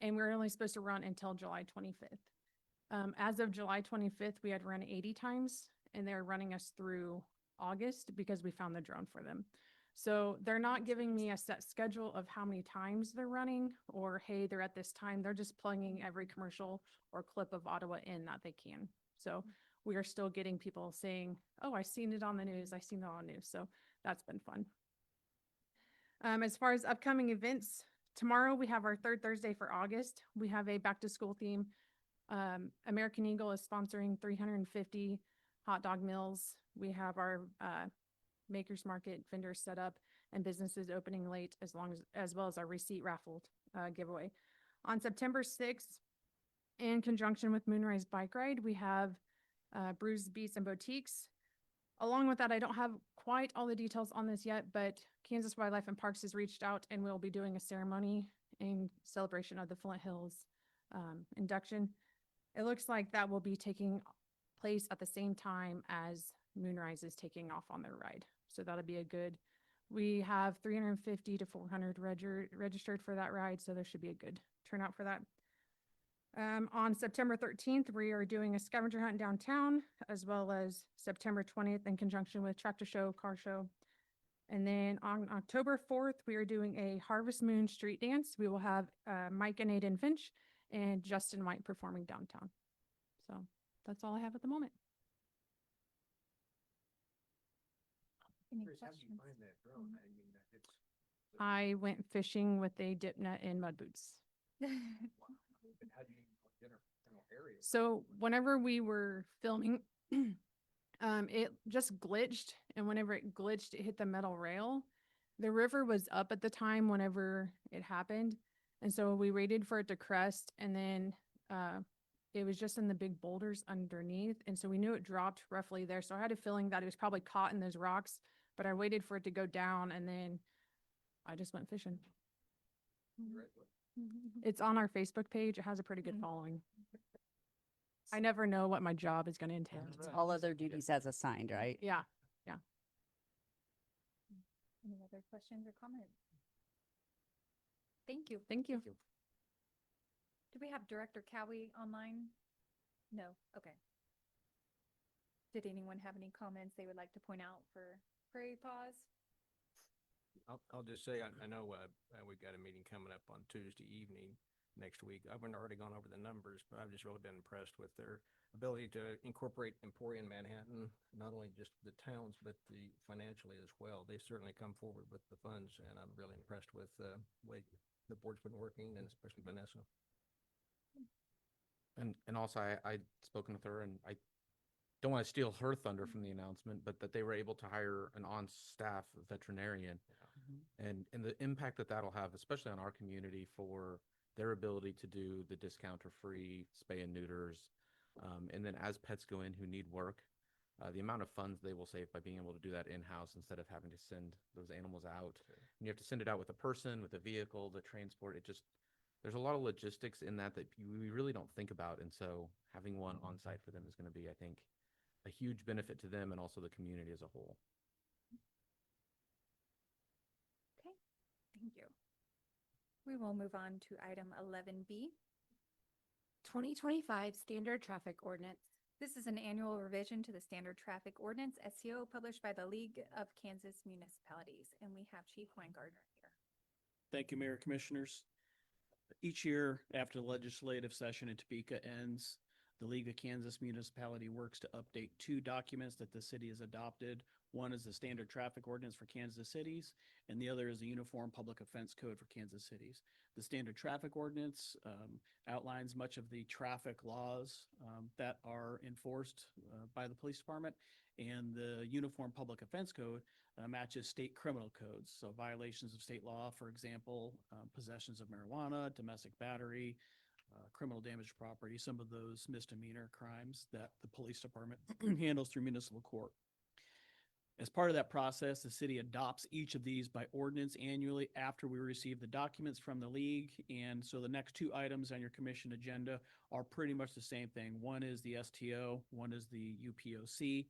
and we were only supposed to run until July 25th. As of July 25th, we had run 80 times, and they're running us through August because we found the drone for them. So they're not giving me a set schedule of how many times they're running or, hey, they're at this time. They're just plugging every commercial or clip of Ottawa in that they can. So we are still getting people saying, oh, I seen it on the news. I seen it on the news. So that's been fun. As far as upcoming events, tomorrow we have our 3rd Thursday for August. We have a back to school theme. American Eagle is sponsoring 350 hot dog meals. We have our Makers Market vendors set up and businesses opening late as well as our receipt raffle giveaway. On September 6th, in conjunction with Moonrise Bike Ride, we have Brews, Beats, and Boutiques. Along with that, I don't have quite all the details on this yet, but Kansas Wildlife and Parks has reached out and we'll be doing a ceremony in celebration of the Flint Hills induction. It looks like that will be taking place at the same time as Moonrise is taking off on their ride. So that'll be we have 350 to 400 registered for that ride, so there should be a good turnout for that. On September 13th, we are doing a scavenger hunt downtown, as well as September 20th in conjunction with Tractor Show, Car Show. And then on October 4th, we are doing a Harvest Moon street dance. We will have Mike and Aiden Finch and Justin White performing downtown. So that's all I have at the moment. Any questions? I went fishing with a dip net and mud boots. So whenever we were filming, it just glitched, and whenever it glitched, it hit the metal rail. The river was up at the time whenever it happened, and so we waited for it to crest, and then it was just in the big boulders underneath, and so we knew it dropped roughly there. So I had a feeling that it was probably caught in those rocks, but I waited for it to go down, and then I just went fishing. It's on our Facebook page. It has a pretty good following. I never know what my job is going to entail. All other duties as assigned, right? Yeah. Any other questions or comments? Thank you. Thank you. Do we have Director Cowie online? No, okay. Did anyone have any comments they would like to point out for Prairie Paws? I'll just say, I know, we've got a meeting coming up on Tuesday evening next week. I've already gone over the numbers, but I've just really been impressed with their ability to incorporate Emporia and Manhattan, not only just the towns, but the financially as well. They certainly come forward with the funds, and I'm really impressed with the way the board's been working, and especially Vanessa. And also, I'd spoken with her, and I don't want to steal her thunder from the announcement, but that they were able to hire an on-staff veterinarian, and the impact that that'll have, especially on our community, for their ability to do the discount or free spay and neuters. And then as pets go in who need work, the amount of funds they will save by being able to do that in-house instead of having to send those animals out. And you have to send it out with a person, with a vehicle, the transport. There's a lot of logistics in that we really don't think about. And so having one on site for them is going to be, I think, a huge benefit to them and also the community as a whole. Okay, thank you. We will move on to item 11B. 2025 Standard Traffic Ordinance. This is an annual revision to the Standard Traffic Ordinance, STO, published by the League of Kansas Municipalities, and we have Chief Weingartner here. Thank you, Mayor, Commissioners. Each year after the legislative session in Topeka ends, the League of Kansas Municipality works to update two documents that the city has adopted. One is the Standard Traffic Ordinance for Kansas cities, and the other is the Uniform Public Offense Code for Kansas cities. The Standard Traffic Ordinance outlines much of the traffic laws that are enforced by the police department, and the Uniform Public Offense Code matches state criminal codes. So violations of state law, for example, possessions of marijuana, domestic battery, criminal damage to property, some of those misdemeanor crimes that the police department handles through municipal court. As part of that process, the city adopts each of these by ordinance annually after we receive the documents from the league. And so the next two items on your commission agenda are pretty much the same thing. One is the STO, one is the UPOC.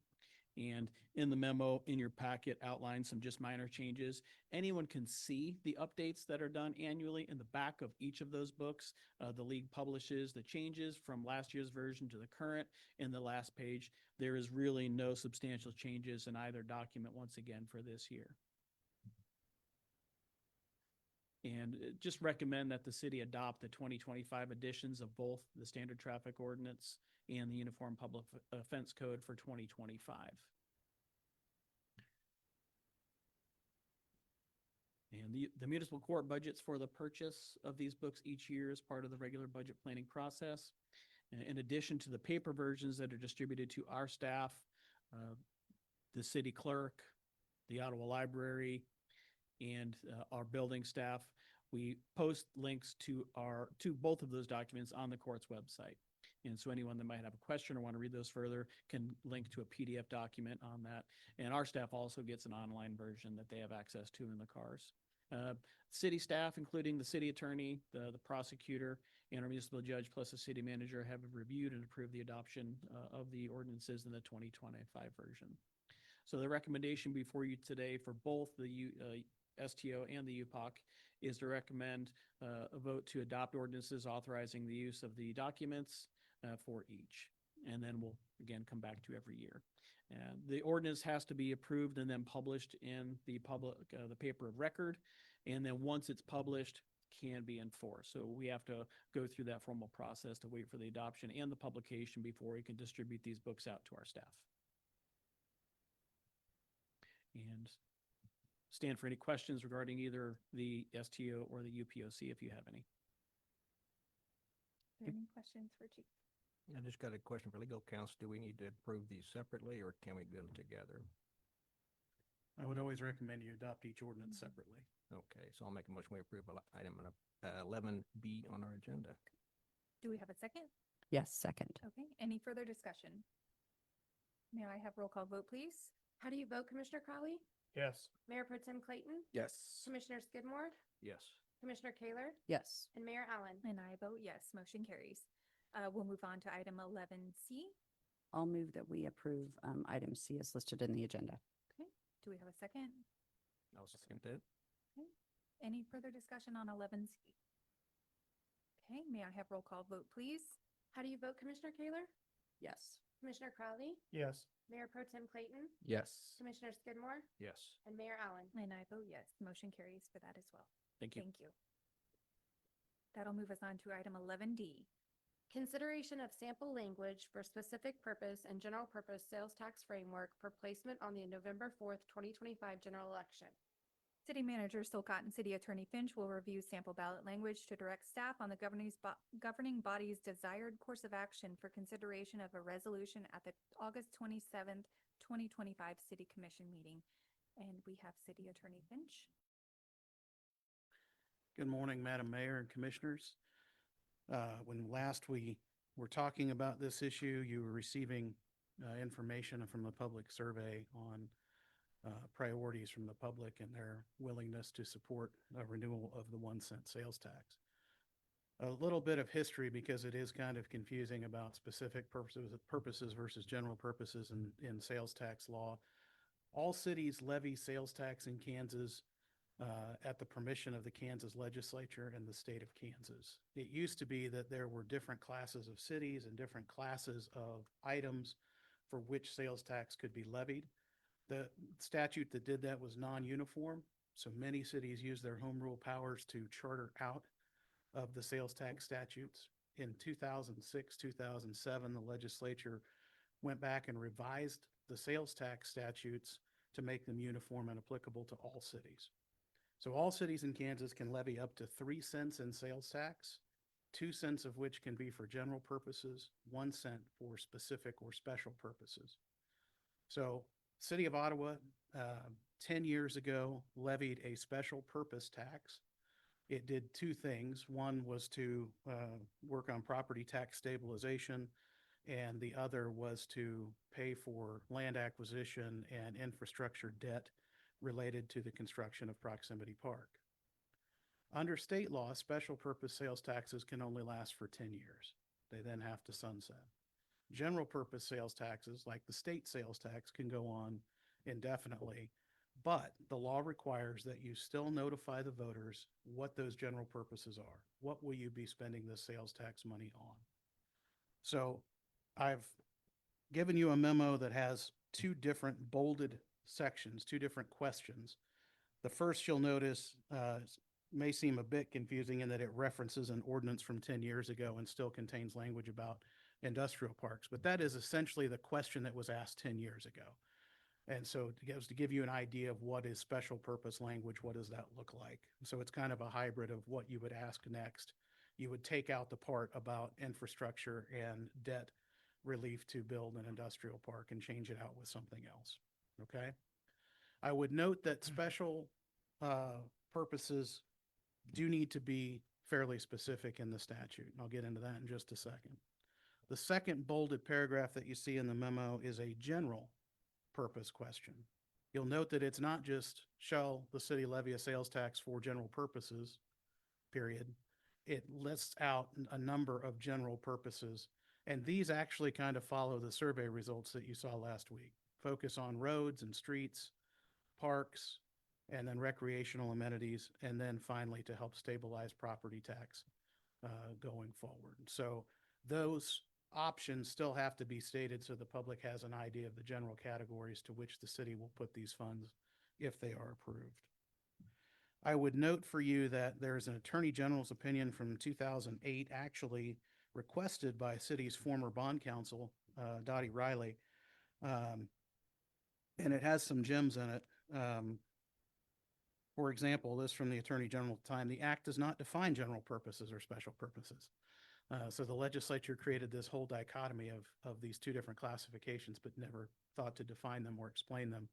And in the memo in your packet outlines some just minor changes. Anyone can see the updates that are done annually in the back of each of those books. The league publishes the changes from last year's version to the current in the last page. There is really no substantial changes in either document once again for this year. And just recommend that the city adopt the 2025 editions of both the Standard Traffic Ordinance and the Uniform Public Offense Code for 2025. And the municipal court budgets for the purchase of these books each year as part of the regular budget planning process. In addition to the paper versions that are distributed to our staff, the city clerk, the Ottawa Library, and our building staff, we post links to both of those documents on the court's website. And so anyone that might have a question or want to read those further can link to a PDF document on that. And our staff also gets an online version that they have access to in the cars. City staff, including the city attorney, the prosecutor, and our municipal judge, plus the city manager, have reviewed and approved the adoption of the ordinances in the 2025 version. So the recommendation before you today for both the STO and the UPOC is to recommend a vote to adopt ordinances authorizing the use of the documents for each. And then we'll again come back to every year. And the ordinance has to be approved and then published in the the paper of record. And then once it's published, can be enforced. So we have to go through that formal process to wait for the adoption and the publication before we can distribute these books out to our staff. And stand for any questions regarding either the STO or the UPOC if you have any. Are there any questions for Chief? I just got a question for legal counsel. Do we need to approve these separately or can we do them together? I would always recommend you adopt each ordinance separately. Okay, so I'll make a motion we approve item 11B on our agenda. Do we have a second? Yes, second. Okay, any further discussion? May I have roll call vote, please? How do you vote, Commissioner Crowley? Yes. Mayor Pro Tem Clayton? Yes. Commissioner Skidmore? Yes. Commissioner Kaler? Yes. And Mayor Allen? And I vote yes, motion carries. We'll move on to item 11C. I'll move that we approve item C as listed in the agenda. Okay, do we have a second? I'll second that. Okay, any further discussion on 11C? Okay, may I have roll call vote, please? How do you vote, Commissioner Kaler? Yes. Commissioner Crowley? Yes. Mayor Pro Tem Clayton? Yes. Commissioner Skidmore? Yes. And Mayor Allen? And I vote yes, motion carries for that as well. Thank you. Thank you. That'll move us on to item 11D. Consideration of sample language for specific purpose and general purpose sales tax framework for placement on the November 4th, 2025 general election. City Manager Stolcott and City Attorney Finch will review sample ballot language to direct staff on the governing body's desired course of action for consideration of a resolution at the August 27th, 2025 City Commission meeting. And we have City Attorney Finch. Good morning, Madam Mayor and Commissioners. When last we were talking about this issue, you were receiving information from the public survey on priorities from the public and their willingness to support a renewal of the 1-cent sales tax. A little bit of history, because it is kind of confusing about specific purposes versus general purposes in sales tax law. All cities levy sales tax in Kansas at the permission of the Kansas legislature and the state of Kansas. It used to be that there were different classes of cities and different classes of items for which sales tax could be levied. The statute that did that was non-uniform, so many cities used their home rule powers to charter out of the sales tax statutes. In 2006, 2007, the legislature went back and revised the sales tax statutes to make them uniform and applicable to all cities. So all cities in Kansas can levy up to 3 cents in sales tax, 2 cents of which can be for general purposes, 1 cent for specific or special purposes. So City of Ottawa, 10 years ago, levied a special purpose tax. It did 2 things. One was to work on property tax stabilization, and the other was to pay for land acquisition and infrastructure debt related to the construction of Proximity Park. Under state law, special purpose sales taxes can only last for 10 years. They then have to sunset. General purpose sales taxes, like the state sales tax, can go on indefinitely, but the law requires that you still notify the voters what those general purposes are. What will you be spending this sales tax money on? So I've given you a memo that has 2 different bolded sections, 2 different questions. The first, you'll notice, may seem a bit confusing in that it references an ordinance from 10 years ago and still contains language about industrial parks, but that is essentially the question that was asked 10 years ago. And so to give you an idea of what is special purpose language, what does that look like? So it's kind of a hybrid of what you would ask next. You would take out the part about infrastructure and debt relief to build an industrial park and change it out with something else. Okay. I would note that special purposes do need to be fairly specific in the statute. And I'll get into that in just a second. The second bolded paragraph that you see in the memo is a general purpose question. You'll note that it's not just shall the city levy a sales tax for general purposes, period. It lists out a number of general purposes. And these actually kind of follow the survey results that you saw last week. Focus on roads and streets, parks, and then recreational amenities, and then finally to help stabilize property tax going forward. So those options still have to be stated so the public has an idea of the general categories to which the city will put these funds if they are approved. I would note for you that there's an Attorney General's opinion from 2008, actually requested by city's former bond counsel, Dottie Riley, and it has some gems in it. For example, this from the Attorney General at the time: the act does not define general purposes or special purposes. So the legislature created this whole dichotomy of these two different classifications, but never thought to define them or explain them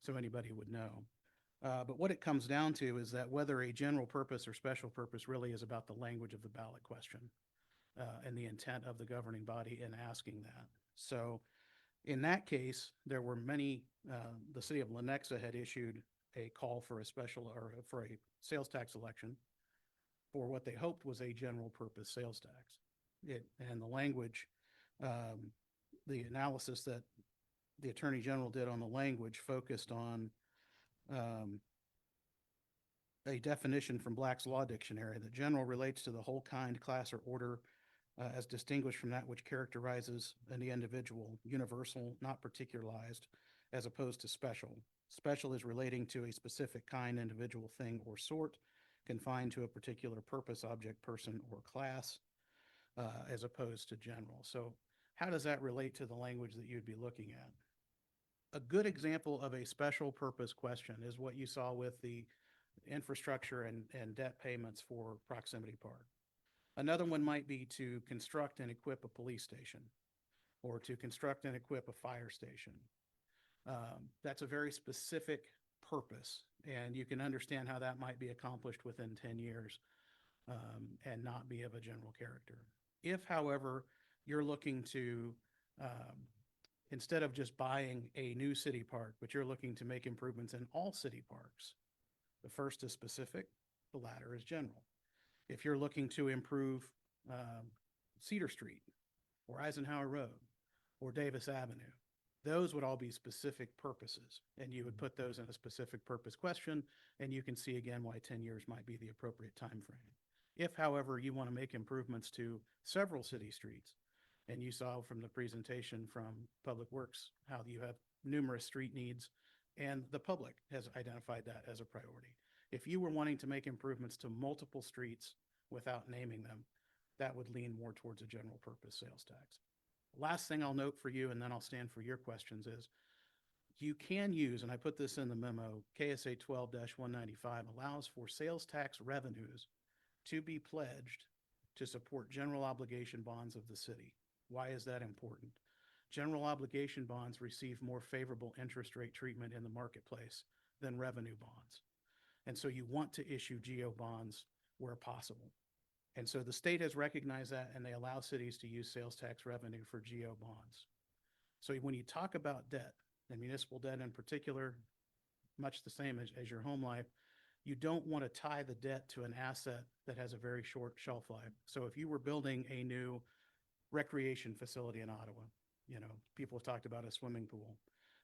so anybody would know. But what it comes down to is that whether a general purpose or special purpose really is about the language of the ballot question and the intent of the governing body in asking that. So in that case, there were many, the city of Lenexa had issued a call for a special or for a sales tax election for what they hoped was a general purpose sales tax. And the language, the analysis that the Attorney General did on the language focused on a definition from Black's Law Dictionary that general relates to the whole kind, class, or order as distinguished from that which characterizes the individual, universal, not particularized, as opposed to special. Special is relating to a specific kind, individual, thing, or sort, confined to a particular purpose, object, person, or class, as opposed to general. So how does that relate to the language that you'd be looking at? A good example of a special purpose question is what you saw with the infrastructure and debt payments for Proximity Park. Another one might be to construct and equip a police station or to construct and equip a fire station. That's a very specific purpose, and you can understand how that might be accomplished within 10 years and not be of a general character. If, however, you're looking to, instead of just buying a new city park, but you're looking to make improvements in all city parks, the first is specific, the latter is general. If you're looking to improve Cedar Street or Eisenhower Road or Davis Avenue, those would all be specific purposes, and you would put those in a specific purpose question, and you can see again why 10 years might be the appropriate time frame. If, however, you want to make improvements to several city streets, and you saw from the presentation from Public Works how you have numerous street needs, and the public has identified that as a priority. If you were wanting to make improvements to multiple streets without naming them, that would lean more towards a general purpose sales tax. Last thing I'll note for you, and then I'll stand for your questions, is you can use, and I put this in the memo, KSA 12-195 allows for sales tax revenues to be pledged to support general obligation bonds of the city. Why is that important? General obligation bonds receive more favorable interest rate treatment in the marketplace than revenue bonds. And so you want to issue GO bonds where possible. And so the state has recognized that, and they allow cities to use sales tax revenue for GO bonds. So when you talk about debt, and municipal debt in particular, much the same as your home life, you don't want to tie the debt to an asset that has a very short shelf life. So if you were building a new recreation facility in Ottawa, you know, people have talked about a swimming pool.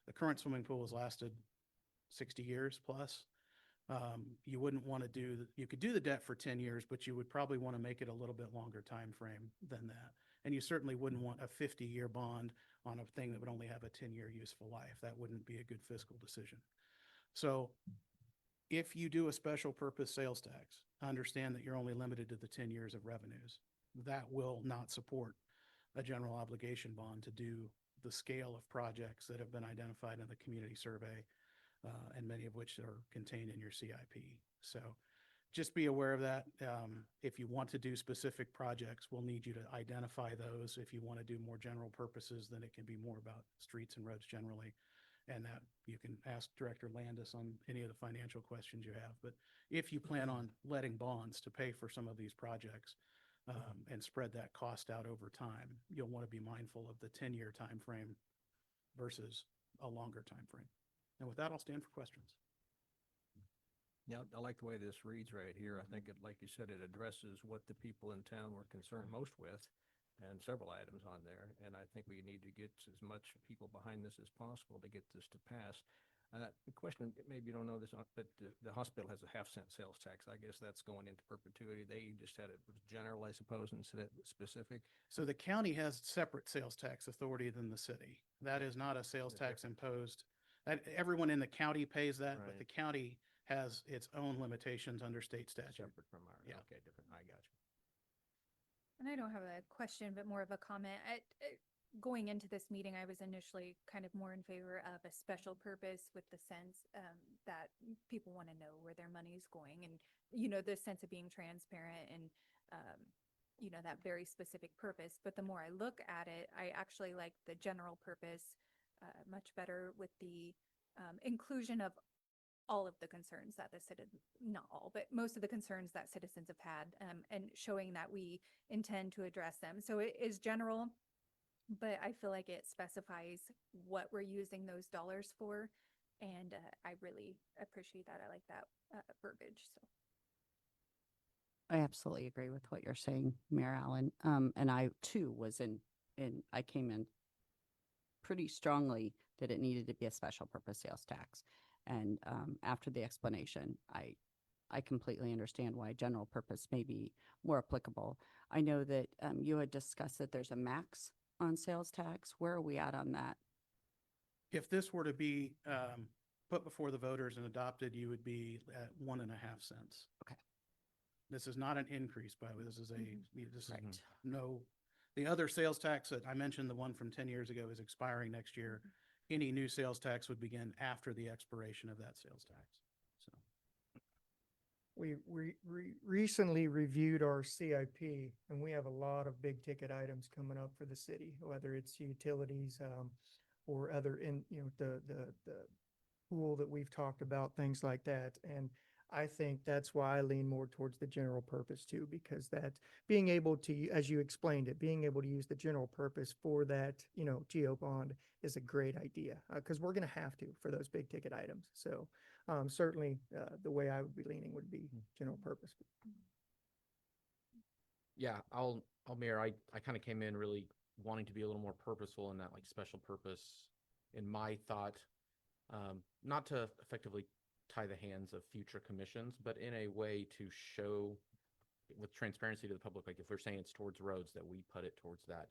The current swimming pool has lasted 60 years plus. You wouldn't want to do, you could do the debt for 10 years, but you would probably want to make it a little bit longer time frame than that. And you certainly wouldn't want a 50-year bond on a thing that would only have a 10-year useful life. That wouldn't be a good fiscal decision. So if you do a special purpose sales tax, understand that you're only limited to the 10 years of revenues. That will not support a general obligation bond to do the scale of projects that have been identified in the community survey, and many of which are contained in your CIP. So just be aware of that. If you want to do specific projects, we'll need you to identify those. If you want to do more general purposes, then it can be more about streets and roads generally. And that you can ask Director Landis on any of the financial questions you have. But if you plan on letting bonds to pay for some of these projects and spread that cost out over time, you'll want to be mindful of the 10-year time frame versus a longer time frame. And with that, I'll stand for questions. Yeah, I like the way this reads right here. I think it, like you said, it addresses what the people in town were concerned most with, and several items on there. And I think we need to get as much people behind this as possible to get this to pass. The question, maybe you don't know this, but the hospital has a half-cent sales tax. I guess that's going into perpetuity. They just had it general, I suppose, instead of specific. So the county has separate sales tax authority than the city. That is not a sales tax imposed. That everyone in the county pays that, but the county has its own limitations under state statute. Separate from ours. Yeah. Okay, different. I got you. And I don't have a question, but more of a comment. Going into this meeting, I was initially kind of more in favor of a special purpose with the sense that people want to know where their money is going, and, you know, the sense of being transparent and you know, that very specific purpose. But the more I look at it, I actually like the general purpose much better, with the inclusion of all of the concerns that the citizen, not all, but most of the concerns that citizens have had, and showing that we intend to address them. So it is general, but I feel like it specifies what we're using those dollars for. And I really appreciate that. I like that verbiage. So. I absolutely agree with what you're saying, Mayor Allen. And I too was I came in pretty strongly that it needed to be a special purpose sales tax. And after the explanation, I completely understand why general purpose may be more applicable. I know that you had discussed that there's a max on sales tax. Where are we at on that? If this were to be put before the voters and adopted, you would be at 1.5 cents. Okay. This is not an increase, by the way. This is Right. no, the other sales tax that I mentioned, the one from 10 years ago, is expiring next year. Any new sales tax would begin after the expiration of that sales tax. So. We recently reviewed our CIP, and we have a lot of big ticket items coming up for the city, whether it's utilities, or other the pool that we've talked about, things like that. And I think that's why I lean more towards the general purpose too, because that being able to, as you explained it, being able to use the general purpose for that, GO bond is a great idea, because we're going to have to for those big ticket items. So certainly the way I would be leaning would be general purpose. Yeah, Mayor, I kind of came in really wanting to be a little more purposeful in that, like, special purpose in my thought, not to effectively tie the hands of future commissions, but in a way to show with transparency to the public, like if we're saying it's towards roads, that we put it towards that.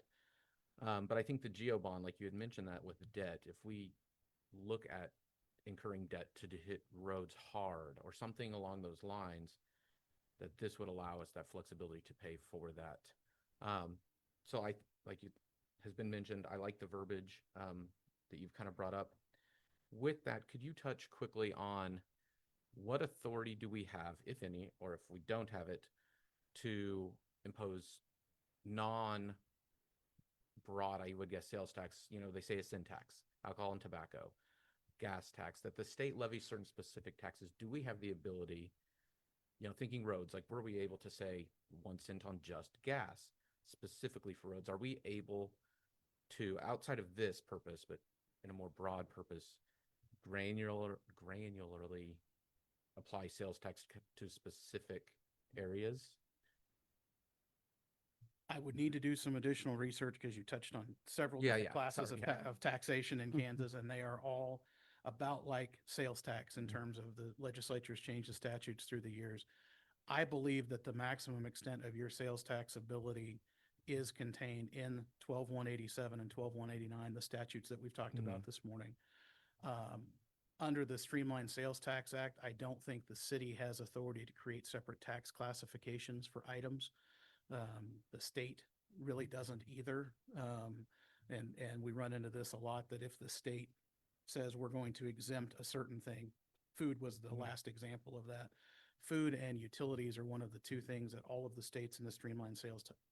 But I think the GEO bond, like you had mentioned that with debt, if we look at incurring debt to hit roads hard or something along those lines, that this would allow us that flexibility to pay for that. So I, like you has been mentioned, I like the verbiage that you've kind of brought up. With that, could you touch quickly on what authority do we have, if any, or if we don't have it, to impose non-broad, I would guess, sales tax? They say a sin tax, alcohol and tobacco, gas tax, that the state levies certain specific taxes. Do we have the ability, thinking roads, like were we able to say 1 cent on just gas specifically for roads? Are we able to, outside of this purpose, but in a more broad purpose, granularly apply sales tax to specific areas? I would need to do some additional research because you touched on several different classes Sorry, of taxation in Kansas, and they are all about like sales tax in terms of the legislature's changed the statutes through the years. I believe that the maximum extent of your sales tax ability is contained in 12-187 and 12-189, the statutes that we've talked about this morning. Under the Streamlined Sales Tax Act, I don't think the city has authority to create separate tax classifications for items. The state really doesn't either. And we run into this a lot, that if the state says we're going to exempt a certain thing, food was the last example of that. Food and utilities are one of the two things that all of the states in the Streamlined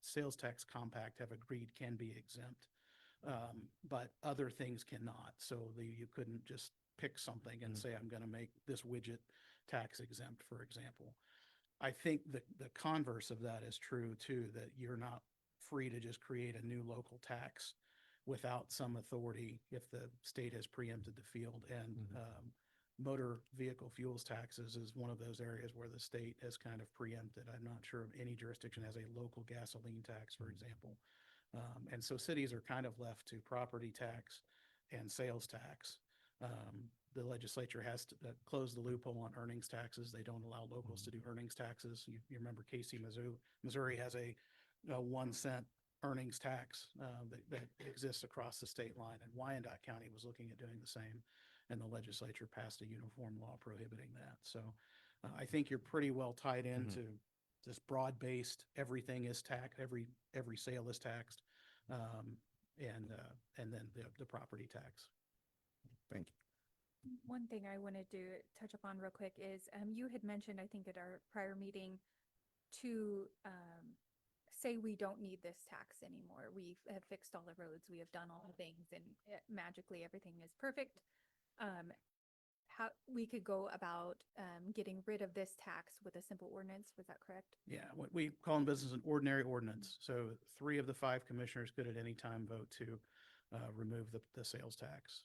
Sales Tax Compact have agreed can be exempt. But other things cannot. So you couldn't just pick something and say, I'm going to make this widget tax exempt, for example. I think the converse of that is true too, that you're not free to just create a new local tax without some authority if the state has preempted the field. And motor vehicle fuels taxes is one of those areas where the state has kind of preempted. I'm not sure of any jurisdiction has a local gasoline tax, for example. And so cities are kind of left to property tax and sales tax. The legislature has to close the loophole on earnings taxes. They don't allow locals to do earnings taxes. You remember Casey, Missouri has a 1 cent earnings tax that exists across the state line. And Wyandotte County was looking at doing the same, and the legislature passed a uniform law prohibiting that. So I think you're pretty well tied into this broad-based, everything is taxed, every sale is taxed, and then the property tax. Thank you. One thing I wanted to touch upon real quick is you had mentioned, I think at our prior meeting, to say we don't need this tax anymore. We have fixed all the roads, we have done all the things, and magically everything is perfect. How we could go about getting rid of this tax with a simple ordinance, was that correct? Yeah, what we call in business an ordinary ordinance. So 3 of the 5 commissioners could at any time vote to remove the sales tax.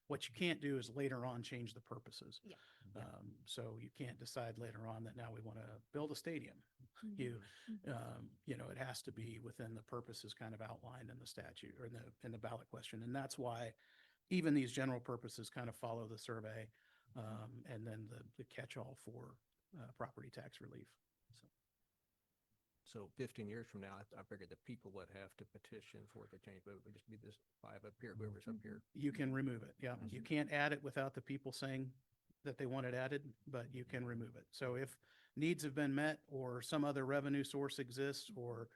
What you can't do is later on change the purposes. Yeah. So you can't decide later on that now we want to build a stadium. You, it has to be within the purposes kind of outlined in the statute or in the ballot question. And that's why even these general purposes kind of follow the survey, and then the catch-all for property tax relief. So 15 years from now, I figured the people would have to petition for the change, but it would just be this 5 up here, whoever's up here. You can remove it, yeah. You can't add it without the people saying that they want it added, but you can remove it. So if needs have been met or some other revenue source exists or,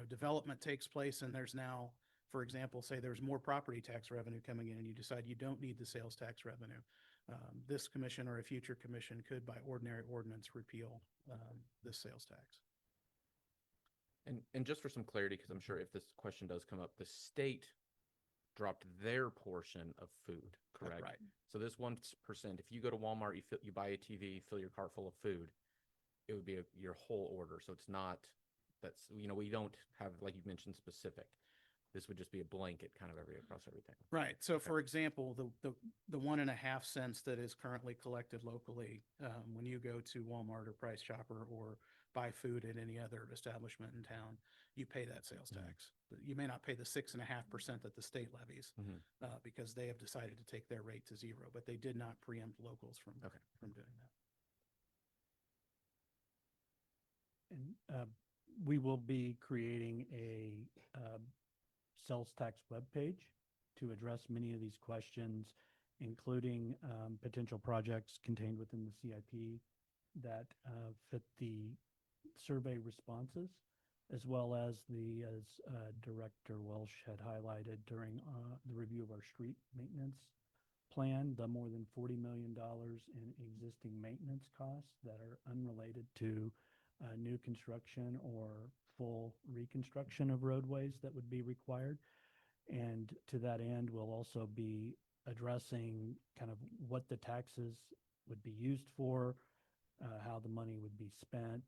development takes place and there's now, for example, say there's more property tax revenue coming in and you decide you don't need the sales tax revenue. This commission or a future commission could by ordinary ordinance repeal this sales tax. And just for some clarity, because I'm sure if this question does come up, the state dropped their portion of food, correct? Right. So this 1%, if you go to Walmart, you buy a TV, fill your cart full of food, it would be your whole order. So it's not, we don't have, like you mentioned, specific. This would just be a blanket kind of across everything. Right. So for example, the 1.5 cents that is currently collected locally, when you go to Walmart or Price Chopper or buy food at any other establishment in town, you pay that sales tax. You may not pay the 6.5% that the state levies because they have decided to take their rate to 0, but they did not preempt locals from doing that. And we will be creating a sales tax webpage to address many of these questions, including potential projects contained within the CIP that fit the survey responses, as well as Director Welsh had highlighted during the review of our street maintenance plan, the more than $40 million in existing maintenance costs that are unrelated to new construction or full reconstruction of roadways that would be required. And to that end, we'll also be addressing kind of what the taxes would be used for, how the money would be spent,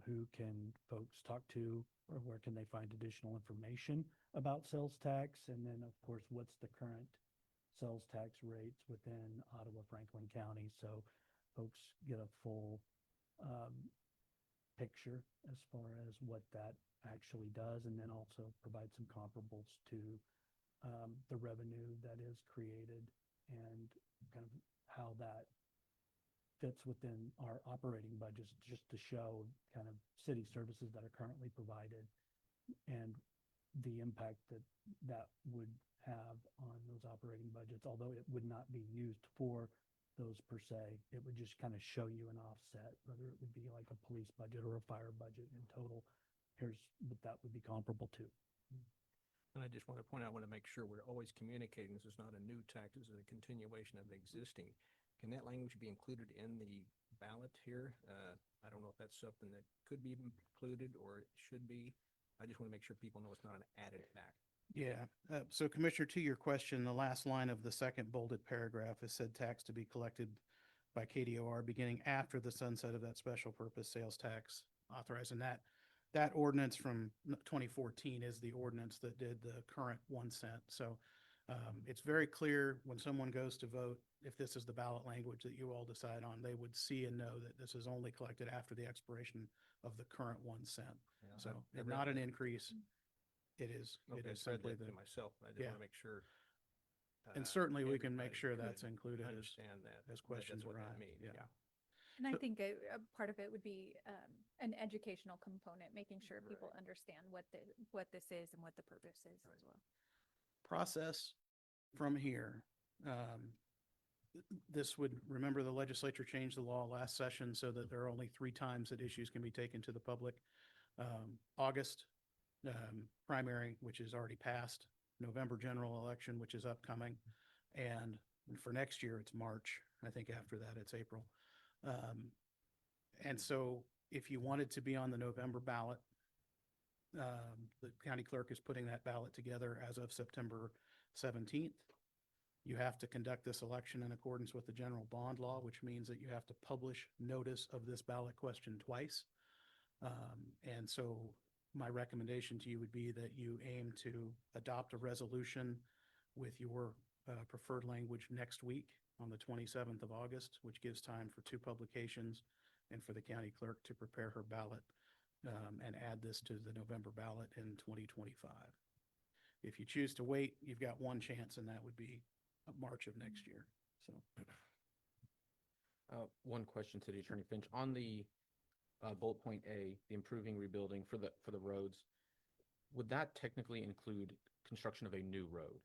who can folks talk to, or where can they find additional information about sales tax, and then of course, what's the current sales tax rates within Ottawa, Franklin County, so folks get a full picture as far as what that actually does, and then also provide some comparables to the revenue that is created and kind of how that fits within our operating budgets, just to show kind of city services that are currently provided and the impact that that would have on those operating budgets, although it would not be used for those per se. It would just kind of show you an offset, whether it would be like a police budget or a fire budget in total. Here's what that would be comparable to. And I just want to point out, I want to make sure we're always communicating. This is not a new tax, this is a continuation of the existing. Can that language be included in the ballot here? I don't know if that's something that could be included or it should be. I just want to make sure people know it's not an added fact. Yeah. So Commissioner, to your question, the last line of the second bolded paragraph is said tax to be collected by KDOR beginning after the sunset of that special purpose sales tax authorized. And that ordinance from 2014 is the ordinance that did the current 1 cent. So it's very clear when someone goes to vote, if this is the ballot language that you all decide on, they would see and know that this is only collected after the expiration of the current 1 cent. Yeah, So I read not an that. increase. It is I simply read that to myself. I just yeah. want to make sure. And certainly we can make everybody sure could that's included as understand that. as that questions that's what that arise. means. Yeah. And I So- think a part of it would be an educational component, making sure people understand what this is and what the purpose is as well. Process from here. This would, remember the legislature changed the law last session so that there are only 3 times that issues can be taken to the public. August primary, which is already passed, November general election, which is upcoming, and for next year, it's March. I think after that, it's April. And so if you wanted to be on the November ballot, the county clerk is putting that ballot together as of September 17th. You have to conduct this election in accordance with the general bond law, which means that you have to publish notice of this ballot question twice. And so my recommendation to you would be that you aim to adopt a resolution with your preferred language next week on the 27th of August, which gives time for 2 publications and for the county clerk to prepare her ballot and add this to the November ballot in 2025. If you choose to wait, you've got one chance, and that would be March of next year. So, One question to the Attorney Finch on the bullet point A, the improving rebuilding for the roads. Would that technically include construction of a new road?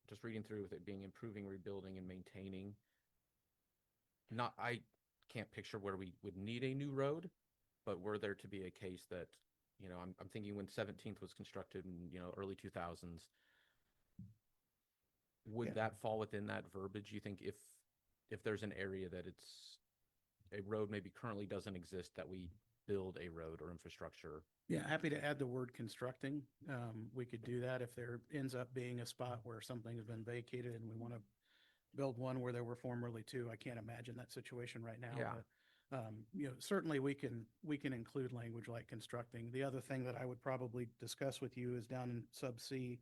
Just reading through with it being improving, rebuilding, and maintaining. I can't picture where we would need a new road, but were there to be a case that, I'm thinking when 17th was constructed in, early 2000s, would Yeah. that fall within that verbiage? You think if there's an area that a road maybe currently doesn't exist, that we build a road or infrastructure? yeah, happy to add the word constructing. We could do that if there ends up being a spot where something has been vacated and we want to build one where there were formerly 2. I can't imagine that situation right now. Yeah. But, certainly we can include language like constructing. The other thing that I would probably discuss with you is down in sub C,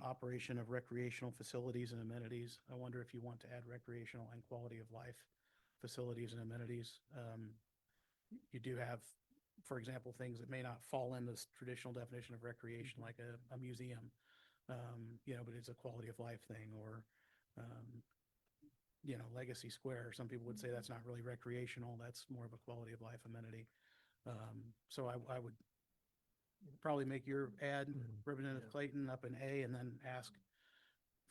operation of recreational facilities and amenities. I wonder if you want to add recreational and quality of life facilities and amenities. You do have, for example, things that may not fall in this traditional definition of recreation, like a museum, but it's a quality of life thing, or, Legacy Square. Some people would say that's not really recreational. That's more of a quality of life amenity. So I would probably make your ad, Representative Clayton, up in A, and then ask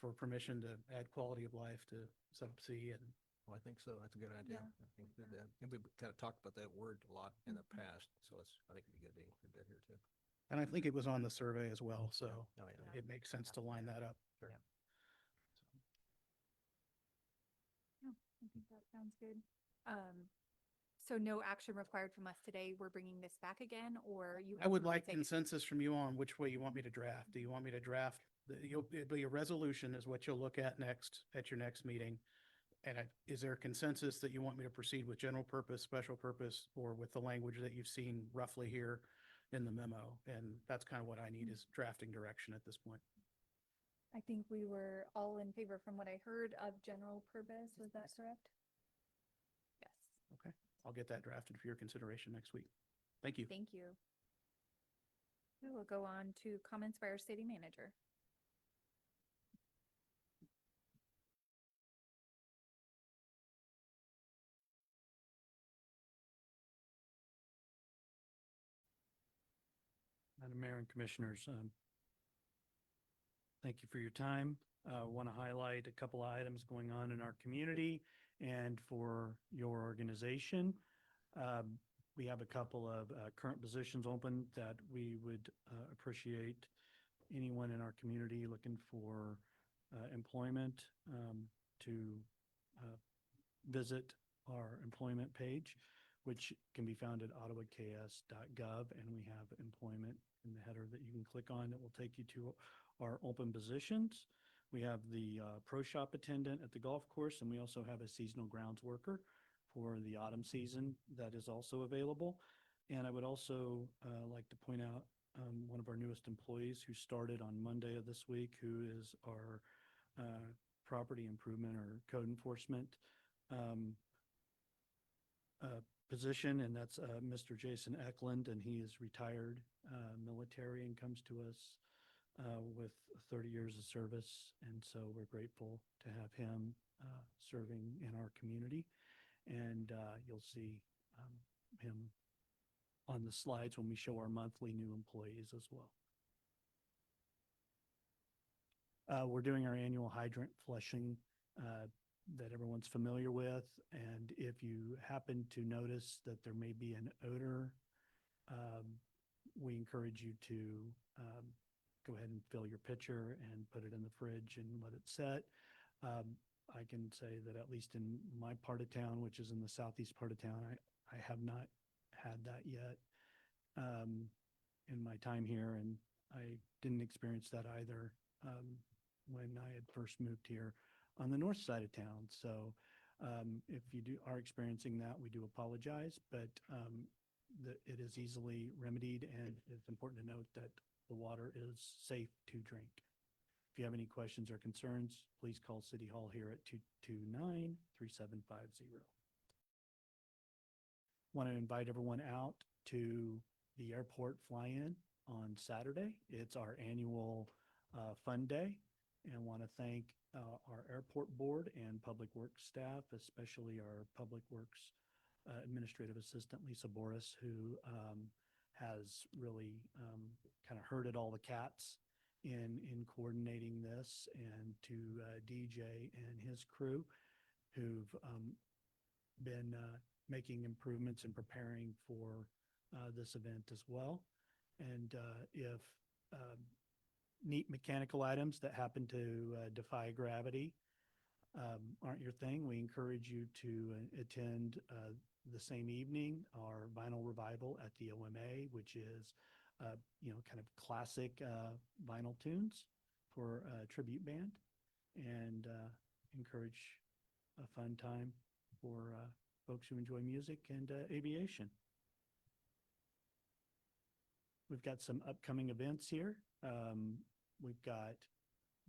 for permission to add quality of life to sub C. And Well, I think so. That's a good idea. Yeah. I think that, and we've kind of talked about that word a lot in the past, so I think it'd be good to include that here too. And I think it was on the survey as well, so Oh, yeah. it makes sense to line that up. Sure. Yeah, I think that sounds good. So no action required from us today. We're bringing this back again, or you? I would have like something to say? consensus from you on which way you want me to draft. Do you want me to draft, it'll be a resolution is what you'll look at next, at your next meeting. And is there a consensus that you want me to proceed with general purpose, special purpose, or with the language that you've seen roughly here in the memo? And that's kind of what I need is drafting direction at this point. I think we were all in favor from what I heard of general purpose. Was that correct? Yes. Okay, I'll get that drafted for your consideration next week. Thank you. Thank you. We will go on to comments by our city manager. Madam Mayor and Commissioners, thank you for your time. Want to highlight a couple of items going on in our community and for your organization. We have a couple of current positions open that we would appreciate anyone in our community looking for employment to visit our employment page, which can be found at ottawaks.gov, and we have employment in the header that you can click on that will take you to our open positions. We have the pro shop attendant at the golf course, and we also have a seasonal grounds worker for the autumn season that is also available. And I would also like to point out one of our newest employees who started on Monday of this week, who is our property improvement or code enforcement position, and that's Mr. Jason Eklund, and he is retired military and comes to us with 30 years of service, and so we're grateful to have him serving in our community. And you'll see him on the slides when we show our monthly new employees as well. We're doing our annual hydrant flushing that everyone's familiar with. And if you happen to notice that there may be an odor, we encourage you to go ahead and fill your pitcher and put it in the fridge and let it set. I can say that at least in my part of town, which is in the southeast part of town, I have not had that yet in my time here, and I didn't experience that either when I had first moved here on the north side of town. So if you are experiencing that, we do apologize, but it is easily remedied, and it's important to note that the water is safe to drink. If you have any questions or concerns, please call City Hall here at 229-3750. Want to invite everyone out to the airport fly-in on Saturday. It's our annual fun day, and want to thank our airport board and public works staff, especially our public works administrative assistant, Lisa Boris, who has really kind of herded all the cats in coordinating this, and to DJ and his crew who've been making improvements and preparing for this event as well. And if neat mechanical items that happen to defy gravity aren't your thing, we encourage you to attend the same evening our vinyl revival at the OMA, which is kind of classic vinyl tunes for a tribute band, and encourage a fun time for folks who enjoy music and aviation. We've got some upcoming events here. We've got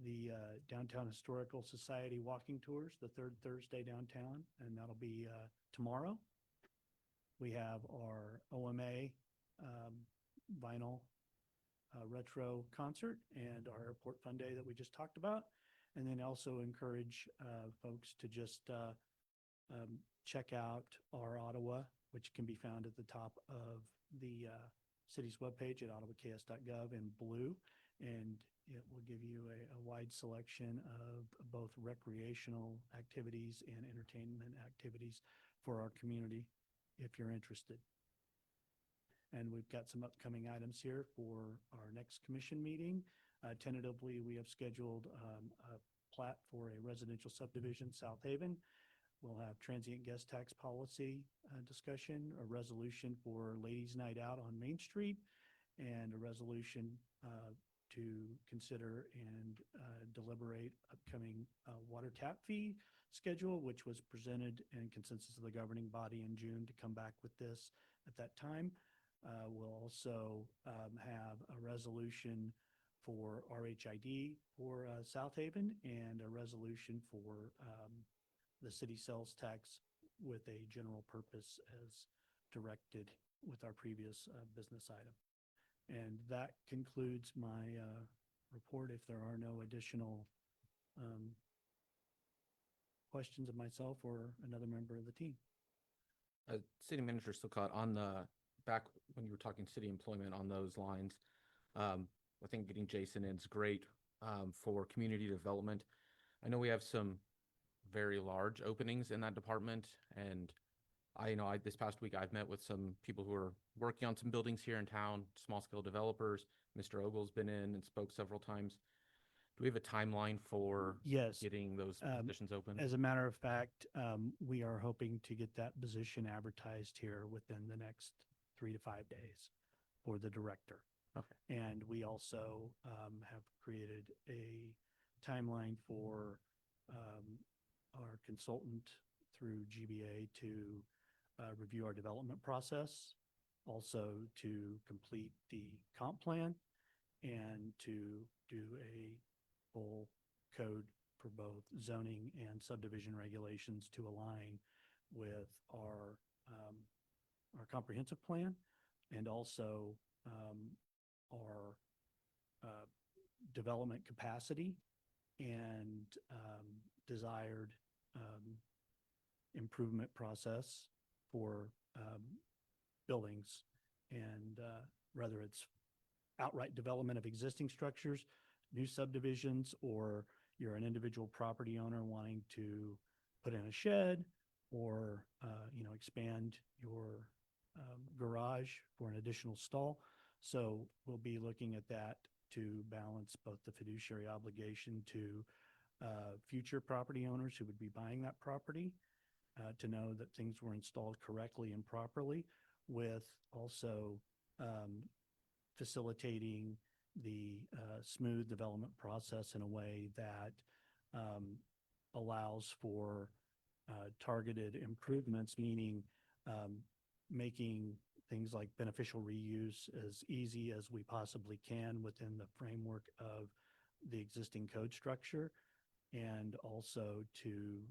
the Downtown Historical Society walking tours, the third Thursday downtown, and that'll be tomorrow. We have our OMA vinyl retro concert and our airport fun day that we just talked about. And then also encourage folks to just check out our Ottawa, which can be found at the top of the city's webpage at ottawaks.gov in blue. And it will give you a wide selection of both recreational activities and entertainment activities for our community if you're interested. And we've got some upcoming items here for our next commission meeting. Tentatively, we have scheduled a plat for a residential subdivision, South Haven. We'll have transient guest tax policy discussion, a resolution for Ladies Night Out on Main Street, and a resolution to consider and deliberate upcoming water tap fee schedule, which was presented in consensus of the governing body in June to come back with this at that time. We'll also have a resolution for RHID for South Haven, and a resolution for the city sales tax with a general purpose as directed with our previous business item. And that concludes my report. If there are no additional questions of myself or another member of the team. City Manager Silcott, on the back when you were talking city employment on those lines, I think getting Jason in is great for community development. I know we have some very large openings in that department, and this past week I've met with some people who are working on some buildings here in town, small scale developers. Mr. Ogle's been in and spoke several times. Do we have a timeline for getting those positions open? As a matter of fact, we are hoping to get that position advertised here within the next 3 to 5 days for the director. Okay. And we also have created a timeline for our consultant through GBA to review our development process, also to complete the comp plan, and to do a full code for both zoning and subdivision regulations to align with our comprehensive plan, and also our development capacity and desired improvement process for buildings, and whether it's outright development of existing structures, new subdivisions, or you're an individual property owner wanting to put in a shed or expand your garage for an additional stall. So we'll be looking at that to balance both the fiduciary obligation to future property owners who would be buying that property to know that things were installed correctly and properly, with also facilitating the smooth development process in a way that allows for targeted improvements, meaning making things like beneficial reuse as easy as we possibly can within the framework of the existing code structure, and also to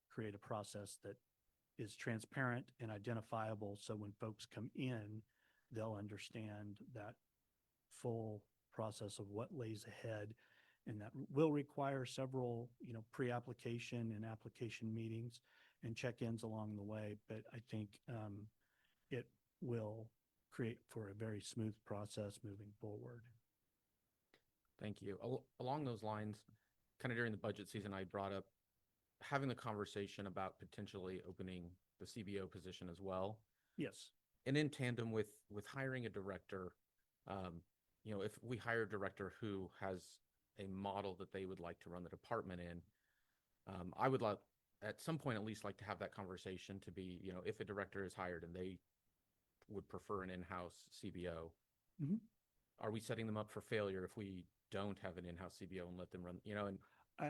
create a process that is transparent and identifiable, so when folks come in, they'll understand that full process of what lays ahead. And that will require several, pre-application and application meetings and check-ins along the way. But I think it will create for a very smooth process moving forward. Thank you. Along those lines, kind of during the budget season, I brought up having the conversation about potentially opening the CBO position as well. Yes. And in tandem with hiring a director, if we hire a director who has a model that they would like to run the department in, I would like, at some point at least, like to have that conversation to be, if a director is hired and they would prefer an in-house CBO, Mhm. are we setting them up for failure if we don't have an in-house CBO and let them run, and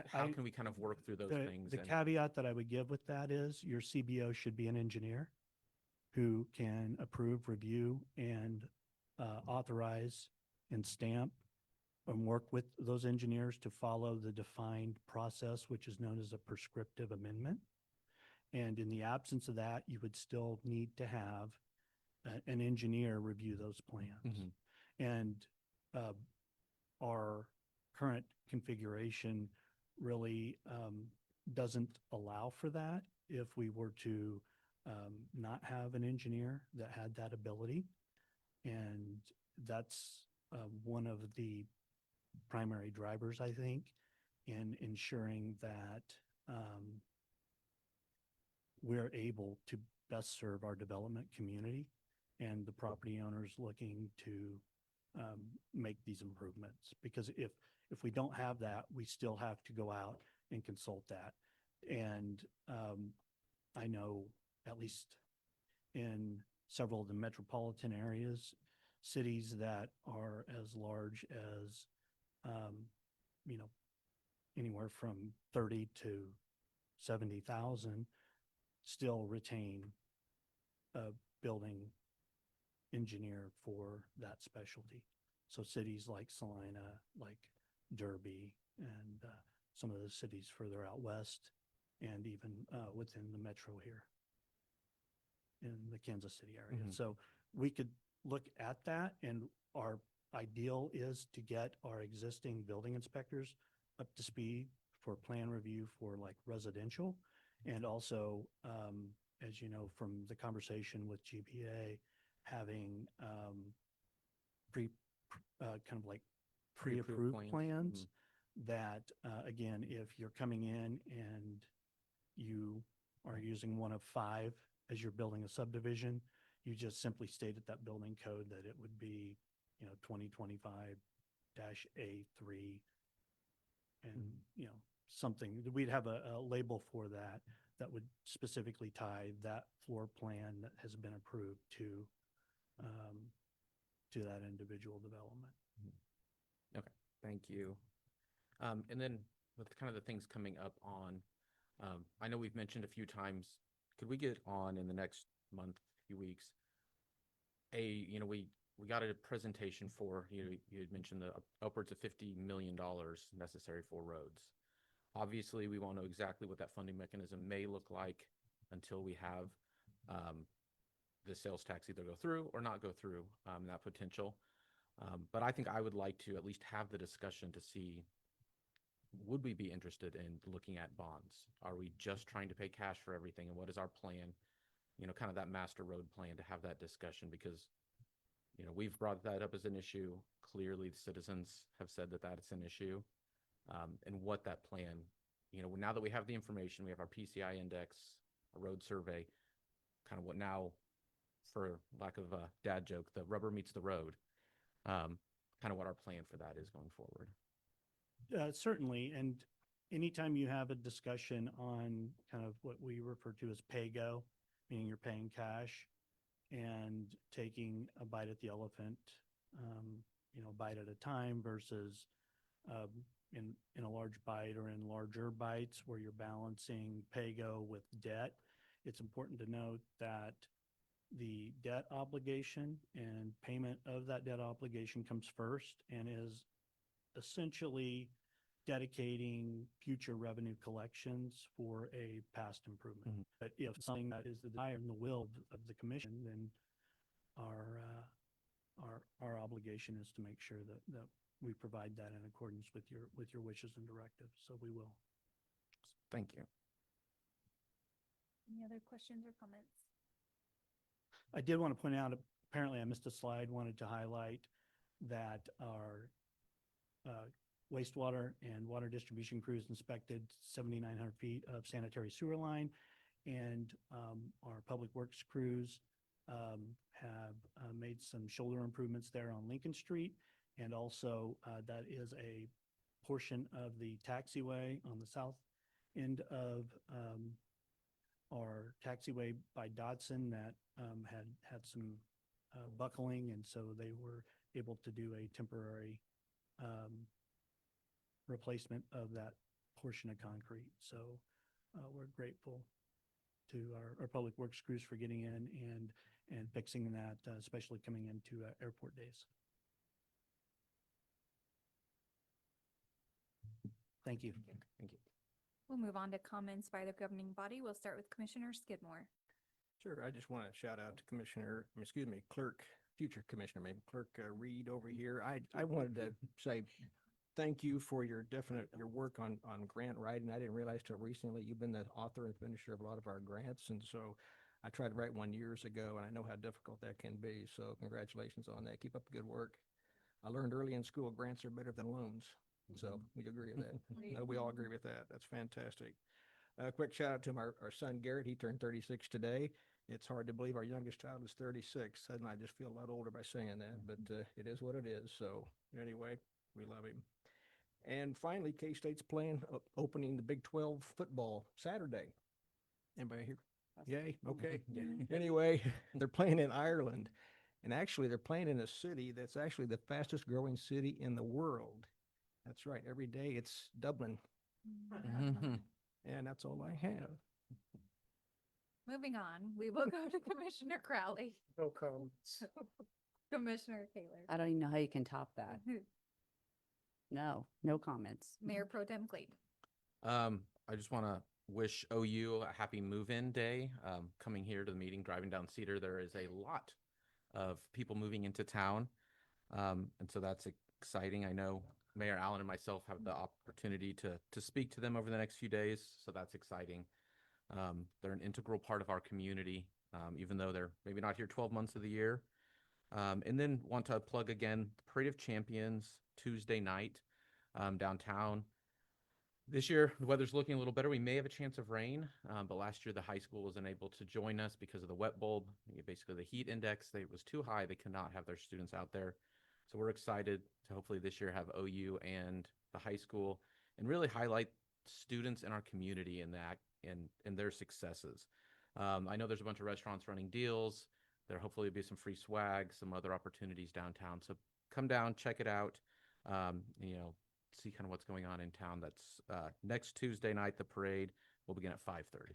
how can we kind of work through those things? The caveat that I would give with that is your CBO should be an engineer who can approve, review, and authorize and stamp and work with those engineers to follow the defined process, which is known as a prescriptive amendment. And in the absence of that, you would still need to have an engineer review those plans. Mm-hmm. And our current configuration really doesn't allow for that if we were to not have an engineer that had that ability. And that's one of the primary drivers, I think, in ensuring that we're able to best serve our development community and the property owners looking to make these improvements. Because if we don't have that, we still have to go out and consult that. And I know, at least in several of the metropolitan areas, cities that are as large as, anywhere from 30 to 70,000 still retain a building engineer for that specialty. So cities like Salina, like Derby, and some of the cities further out west, and even within the metro here in the Kansas City area. Mm-hmm. So we could look at that, and our ideal is to get our existing building inspectors up to speed for plan review for like residential. And also, as you know, from the conversation with GPA, having kind of like pre-approved plans that, again, if you're coming in and you are using one of 5 as you're building a subdivision, you just simply state at that building code that it would be, 2025-A3, and, something, we'd have a label for that would specifically tie that floor plan that has been approved to that individual development. Okay, thank you. And then with kind of the things coming up on, I know we've mentioned a few times, could we get on in the next month, few weeks? We got a presentation for, you had mentioned the upwards of $50 million necessary for roads. Obviously, we won't know exactly what that funding mechanism may look like until we have the sales tax either go through or not go through, that potential. But I think I would like to at least have the discussion to see, would we be interested in looking at bonds? Are we just trying to pay cash for everything? And what is our plan? Kind of that master road plan, to have that discussion, because, we've brought that up as an issue. Clearly, the citizens have said that that's an issue. And what that plan, now that we have the information, we have our PCI index, a road survey, kind of what now, for lack of a dad joke, the rubber meets the road, kind of what our plan for that is going forward. Certainly. And anytime you have a discussion on kind of what we refer to as pay-go, meaning you're paying cash, and taking a bite at the elephant, a bite at a time versus in a large bite or in larger bites where you're balancing pay-go with debt. It's important to note that the debt obligation and payment of that debt obligation comes first and is essentially dedicating future revenue collections for a past improvement. But if something that is the desire and the will of the commission, then our obligation is to make sure that we provide that in accordance with your wishes and directives. So we will. Thank you. Any other questions or comments? I did want to point out, apparently I missed a slide, wanted to highlight that our wastewater and water distribution crews inspected 7,900 feet of sanitary sewer line, and our public works crews have made some shoulder improvements there on Lincoln Street. And also that is a portion of the taxiway on the south end of our taxiway by Dodson that had some buckling, and so they were able to do a temporary replacement of that portion of concrete. So we're grateful to our public works crews for getting in and fixing that, especially coming into airport days. Thank you. Thank you. We'll move on to comments by the governing body. We'll start with Commissioner Skidmore. Sure. I just want to shout out to Clerk, future Commissioner, maybe Clerk Reed over here. I wanted to say thank you for your work on grant writing. I didn't realize till recently you've been the author and finisher of a lot of our grants. And so I tried to write one years ago, and I know how difficult that can be. So congratulations on that. Keep up the good work. I learned early in school grants are better than loans. So we agree with that. No, we all agree with that. That's fantastic. A quick shout out to our son Garrett. He turned 36 today. It's hard to believe our youngest child is 36. And I just feel a lot older by saying that, but it is what it is. So anyway, we love him. And finally, K-State's playing opening the Big 12 football Saturday. Anybody here? Yay. Okay. Anyway, they're playing in Ireland. And actually, they're playing in a city that's actually the fastest growing city in the world. That's right. Every day it's Dublin. And that's all I have. Moving on, we will go to Commissioner Crowley. No comments. Commissioner Taylor. I don't even know how you can top that. No comments. Mayor Pro Tem Clayton. I just want to wish OU a happy move-in day. Coming here to the meeting, driving down Cedar, there is a lot of people moving into town. And so that's exciting. I know Mayor Allen and myself have the opportunity to speak to them over the next few days. So that's exciting. They're an integral part of our community, even though they're maybe not here 12 months of the year. And then want to plug again, Parade of Champions, Tuesday night downtown. This year, the weather's looking a little better. We may have a chance of rain, but last year the high school was unable to join us because of the wet bulb. Basically, the heat index was too high. They could not have their students out there. So we're excited to hopefully this year have OU and the high school and really highlight students in our community in that and their successes. I know there's a bunch of restaurants running deals. There hopefully will be some free swag, some other opportunities downtown. So come down, check it out. See kind of what's going on in town. That's next Tuesday night. The parade will begin at 5:30.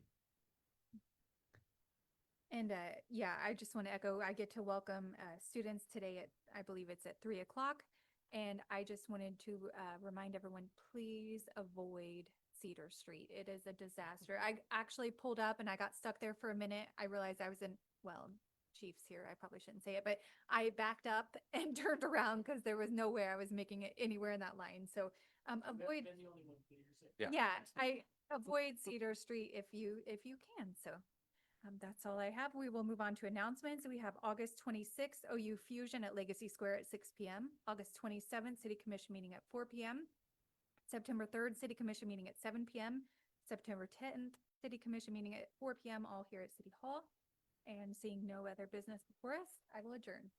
And yeah, I just want to echo, I get to welcome students today at, I believe it's at 3 o'clock. And I just wanted to remind everyone, please avoid Cedar Street. It is a disaster. I actually pulled up and I got stuck there for a minute. I realized I was in, well, Chiefs here. I probably shouldn't say it, but I backed up and turned around because there was no way I was making it anywhere in that line. So avoid, yeah, I avoid Cedar Street if you can. So that's all I have. We will move on to announcements. We have August 26th, OU Fusion at Legacy Square at 6 p.m. August 27th, City Commission meeting at 4 p.m. September 3rd, City Commission meeting at 7 p.m. September 10th, City Commission meeting at 4 p.m. all here at City Hall. And seeing no other business before us, I will adjourn.